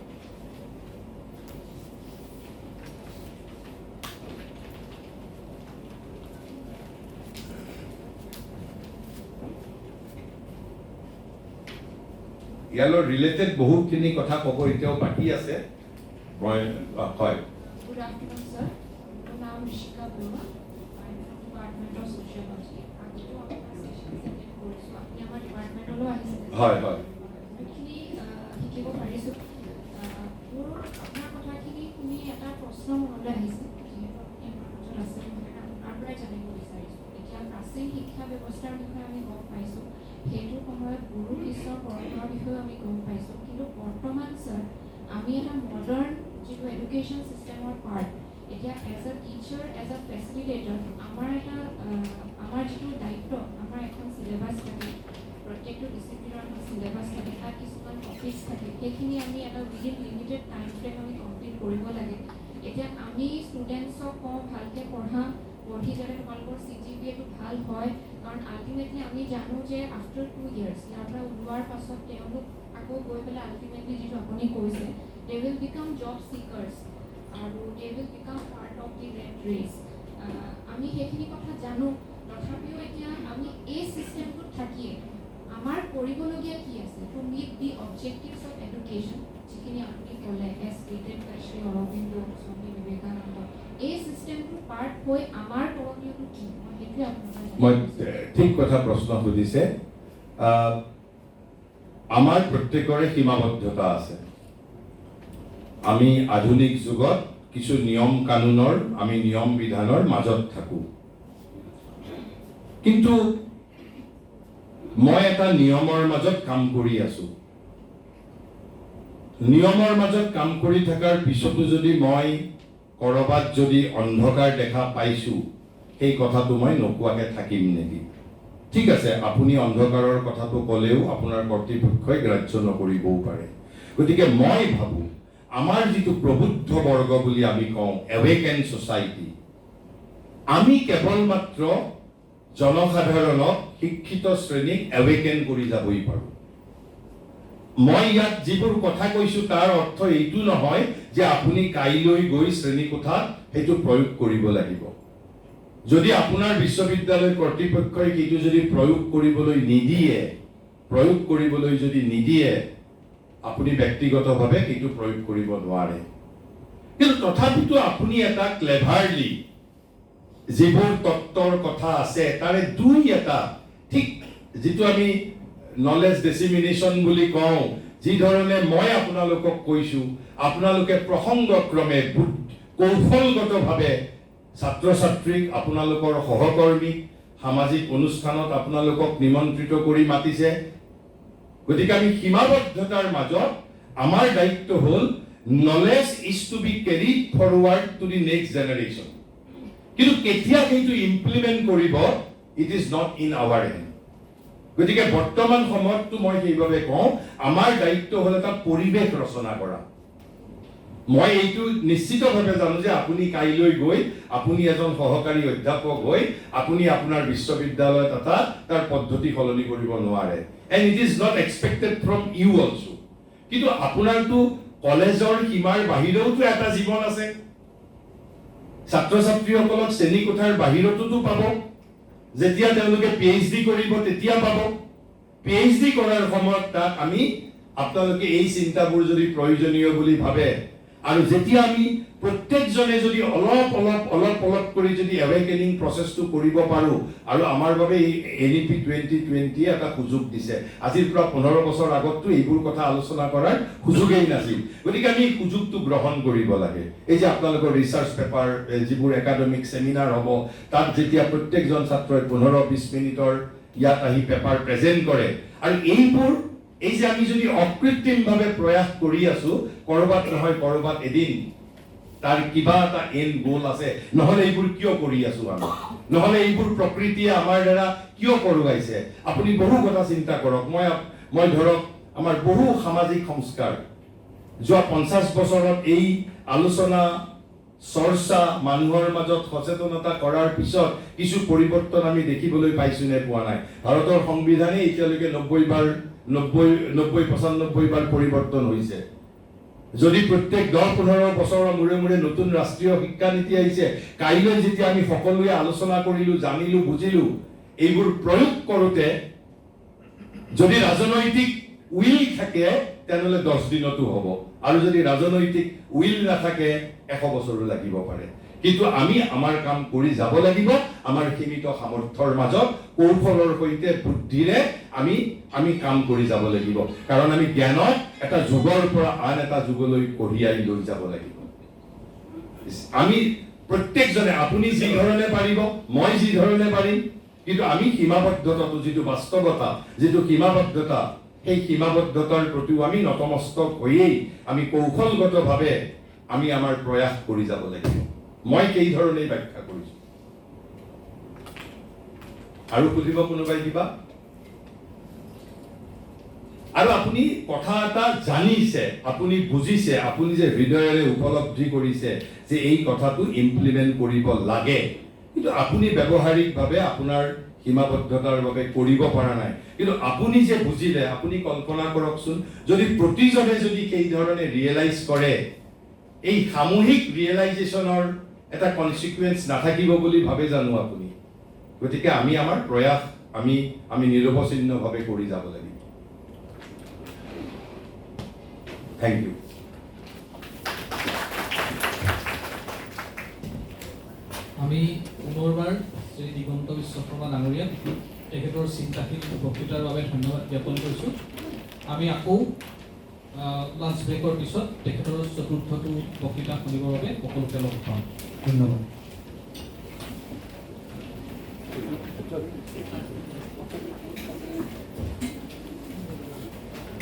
ইয়ালো ৰিলেটেড বহুখিনি কথা ক'ব এতিয়াও বাকি আছে মই হয় Good afternoon, sir. My name is Rishika Burma. I am from Department of Sociology. আমি তো আপনার সেশন সেটেল কৰিছো আপনি আমাৰ ডিপাৰ্টমেণ্টলৈ আহিছে হয় হয় একচুয়ালি শিকিব পাৰিছো মোৰ আপোনাৰ কথাখিনি শুনি এটা প্ৰশ্ন মনলৈ আহিছে যিহেতু আপুনি আমাৰ মাজত আছে আপোনাৰ পৰাই জানিব বিচাৰিছো এতিয়া প্ৰাচীন শিক্ষা ব্যৱস্থাৰ বিষয়ে আমি গম পাইছো সেইটো সময়ত গুৰু শিষ্যৰ পৰম্পৰাৰ বিষয়ে আমি গম পাইছো কিন্তু বৰ্তমান স্যাৰ আমি এটা মডাৰ্ণ যেটো এডুকেশ্যন সিস্টেমৰ পাৰ্ট এতিয়া as a teacher as a facilitator আমাৰ যেটো দায়িত্ব আমাৰ এখন সিলেবাস থাকে প্ৰত্যেকটো ডিসিপ্লিনৰ এখন সিলেবাস থাকে তাত কিছুমান টপিকছ থাকে সেইখিনি আমি এটা উইদিন লিমিটেড টাইম ফ্ৰেম আমি কমপ্লিট কৰিব লাগে এতিয়া আমি ষ্টুডেণ্টছক ভালকে পঢ়ি যাতে তোমালোকৰ CGPA-টো ভাল হয় কাৰণ আল্টিমেটলি আমি জানো যে আফটাৰ 2 ইয়াৰ্ছ ইয়াৰ পৰা ওলোৱাৰ পাছত তেওঁলোক আকৌ গৈ পেলাই আল্টিমেটলি যেটো আপুনি কৈছে they will become job seekers আৰু they will become part of the rat race আমি সেইখিনি কথা জানো তথাপিও এতিয়া আমি এই সিস্টেমটোত থাকিয়ে আমাৰ কৰিবলগীয়া কি আছে to meet the objectives of education যিখিনি আপুনি ক'লে এছ ষ্টেটেড বাই শ্ৰী অৰবিন্দ স্বামী বিবেকানন্দ এই সিস্টেমটোৰ পাৰ্ট হৈ আমাৰ কৰণীয়টো কি মই সেইটোৱে মই ঠিক কথা প্ৰশ্ন সুধিছে আমাৰ প্ৰত্যেকৰে সীমাবদ্ধতা আছে আমি আধুনিক যুগত কিছু নিয়ম কানুনৰ আমি নিয়ম বিধানৰ মাজত থাকো কিন্তু মই এটা নিয়মৰ মাজত কাম কৰি আছো নিয়মৰ মাজত কাম কৰি থকাৰ পিছতো যদি মই কৰবাত যদি অন্ধকাৰ দেখা পাইছো সেই কথাটো মই নকোৱাকে থাকিম নেকি ঠিক আছে আপুনি অন্ধকাৰৰ কথাটো ক'লেও আপোনাৰ কৰ্তৃপক্ষই গ্ৰাহ্য নকৰিবও পাৰে গতিকে মই ভাবো আমাৰ যেটো প্ৰবুদ্ধ বৰ্গ বুলি আমি কওঁ এৱেকেন সোসাইটি আমি কেৱল মাত্ৰ জনসাধাৰণক শিক্ষিত শ্ৰেণীক এৱেকেন কৰি যাবই পাৰো মই ইয়াত যিবোৰ কথা কৈছো তাৰ অৰ্থ এইটো নহয় যে আপুনি কাইলৈ গৈ শ্ৰেণী কোঠাত সেইটো প্ৰয়োগ কৰিব লাগিব যদি আপোনাৰ বিশ্ববিদ্যালয় কৰ্তৃপক্ষই সেইটো যদি প্ৰয়োগ কৰিবলৈ যদি নিদিয়ে আপুনি ব্যক্তিগতভাৱে সেইটো প্ৰয়োগ কৰিব নোৱাৰে কিন্তু তথাপিতো আপুনি এটা ক্লেভাৰলি যিবোৰ তত্ত্বৰ কথা আছে তাৰে দুই এটা ঠিক যেটো আমি নলেজ ডিসিমিনেশন বুলি কওঁ যি ধৰণে মই আপোনালোকক কৈছো আপোনালোকে প্ৰসংগক্ৰমে কৌশলগতভাৱে ছাত্ৰ ছাত্ৰীক আপোনালোকৰ সহকৰ্মী সামাজিক অনুষ্ঠানত আপোনালোকক নিমন্ত্ৰিত কৰি মাতিছে গতিকে আমি সীমাবদ্ধতাৰ মাজত আমাৰ দায়িত্ব হ'ল knowledge is to be carried forward to the next generation কিন্তু কেতিয়া সেইটো ইমপ্লিমেন্ট কৰিব it is not in our hand গতিকে বৰ্তমান সময়তো মই সেইভাবে কওঁ আমাৰ দায়িত্ব হ'ল এটা পৰিৱেশ ৰচনা কৰা মই এইটো নিশ্চিতভাৱে জানো যে আপুনি কাইলৈ গৈ আপুনি এজন সহকাৰী অধ্যাপক হৈ আপুনি আপোনাৰ বিশ্ববিদ্যালয়ত এটা তাৰ পদ্ধতি সলনি কৰিব নোৱাৰে and it is not expected from you also কিন্তু আপোনাৰটো কলেজৰ সীমাৰ বাহিৰতো এটা জীৱন আছে ছাত্ৰ ছাত্ৰীসকলক শ্ৰেণী কোঠাৰ বাহিৰতো পাব যেতিয়া তেওঁলোকে PhD কৰিব তেতিয়া পাব। PhD কৰাৰ সময়ত তাক আমি আপোনালোকে এই চিন্তাবোৰ যদি প্ৰয়োজনীয় বুলি ভাবে আৰু যেতিয়া আমি প্ৰত্যেকজনে যদি অলপ অলপ কৰি যদি এৱেকেনিং প্ৰচেছটো কৰিব পাৰো আৰু আমাৰ বাবে এই NEP 2020 এটা সুযোগ দিছে। আজিৰ পৰা 15 বছৰ আগততো এইবোৰ কথা আলোচনা কৰাৰ সুযোগেই নাছিল। গতিকে আমি সুযোগটো গ্ৰহণ কৰিব লাগে। এই যে আপোনালোকৰ ৰিচাৰ্চ পেপাৰ যিবোৰ একাডেমিক সেমিনাৰ হ'ব, তাত যেতিয়া প্ৰত্যেকজন ছাত্ৰই 15-20 মিনিটৰ ইয়াত আহি পেপাৰ প্ৰেজেন্ট কৰে আৰু এইবোৰ এই যে আমি যদি অকৃত্ৰিমভাৱে প্ৰয়াস কৰি আছো, কৰবাত নহয় কৰবাত এদিন তাৰ কিবা এটা এণ্ড গোল আছে। নহলে এইবোৰ কিয় কৰি আছো আমি? নহলে এইবোৰ প্ৰকৃতিয়ে আমাৰ দ্বাৰা কিয় কৰোৱাইছে? আপুনি বহু কথা চিন্তা কৰক। মই ধৰক আমাৰ বহু সামাজিক সংস্কাৰ যোৱা 50 বছৰত এই আলোচনা চৰ্চা মানুহৰ মাজত সচেতনতা কৰাৰ পিছত কিছু পৰিৱৰ্তন আমি দেখিবলৈ পাইছো নে পোৱা নাই? ভাৰতৰ সংবিধানে এতিয়ালৈকে 90-95 বাৰ পৰিৱৰ্তন হৈছে। যদি প্ৰত্যেক 10-15 বছৰৰ মূৰে নতুন ৰাষ্ট্ৰীয় শিক্ষা নীতি আহিছে, কাইলৈ যেতিয়া আমি সকলোৱে আলোচনা কৰিলো, জানিলো, বুজিলো, এইবোৰ প্ৰয়োগ কৰোতে যদি ৰাজনৈতিক উইল থাকে তেনেহলে 10 দিনতো হ'ব, আৰু যদি ৰাজনৈতিক উইল নাথাকে 100 বছৰো লাগিব পাৰে। কিন্তু আমি আমাৰ কাম কৰি যাব লাগিব। আমাৰ সীমিত সামৰ্থ্যৰ মাজত কৌশলৰ সৈতে বুদ্ধিৰে আমি কাম কৰি যাব লাগিব। কাৰণ আমি জ্ঞানক এটা যুগৰ পৰা আন এটা যুগলৈ কঢ়িয়াই লৈ যাব লাগিব। আমি প্ৰত্যেকজনে, আপুনি যি ধৰণে পাৰিব, মই যি ধৰণে পাৰিম, কিন্তু আমি সীমাবদ্ধতাটো যিটো বাস্তৱতা, যিটো সীমাবদ্ধতা, সেই সীমাবদ্ধতাৰ প্ৰতিও আমি নতমস্তক হৈয়েই আমি কৌশলগতভাৱে আমি আমাৰ প্ৰয়াস কৰি যাব লাগিব। মই এই ধৰণেই ব্যাখ্যা কৰিছো। আৰু সুধিব কোনোবাই কিবা? আৰু আপুনি কথা এটা জানিছে, আপুনি বুজিছে, আপুনি যে হৃদয়েৰে উপলব্ধি কৰিছে যে এই কথাটো ইমপ্লিমেণ্ট কৰিব লাগে, কিন্তু আপুনি ব্যৱহাৰিকভাৱে আপোনাৰ সীমাবদ্ধতাৰ বাবে কৰিব পৰা নাই। কিন্তু আপুনি যে বুজিলে, আপুনি কল্পনা কৰকচোন, যদি প্ৰতিজনে যদি সেই ধৰণে ৰিয়েলাইজ কৰে, এই সামূহিক ৰিয়েলাইজেশ্যনৰ এটা কনচিকুৱেন্স নাথাকিব বুলি ভাবে জানো আপুনি? গতিকে আমি আমাৰ প্ৰয়াস আমি নিৰৱচ্ছিন্নভাৱে কৰি যাব লাগিব। Thank you. আমি পুনৰবাৰ শ্ৰী দিগন্ত বিশ্বকৰ্মা ডাঙৰীয়াক তেখেতৰ চিন্তাশীল বক্তৃতাৰ বাবে ধন্যবাদ জ্ঞাপন কৰিছোঁ। আমি আকৌ লাঞ্চ ব্ৰেকৰ পিছত তেখেতৰ চতুৰ্থটো বক্তৃতা শুনিবৰ বাবে সকলোকে লগ পাম। ধন্যবাদ।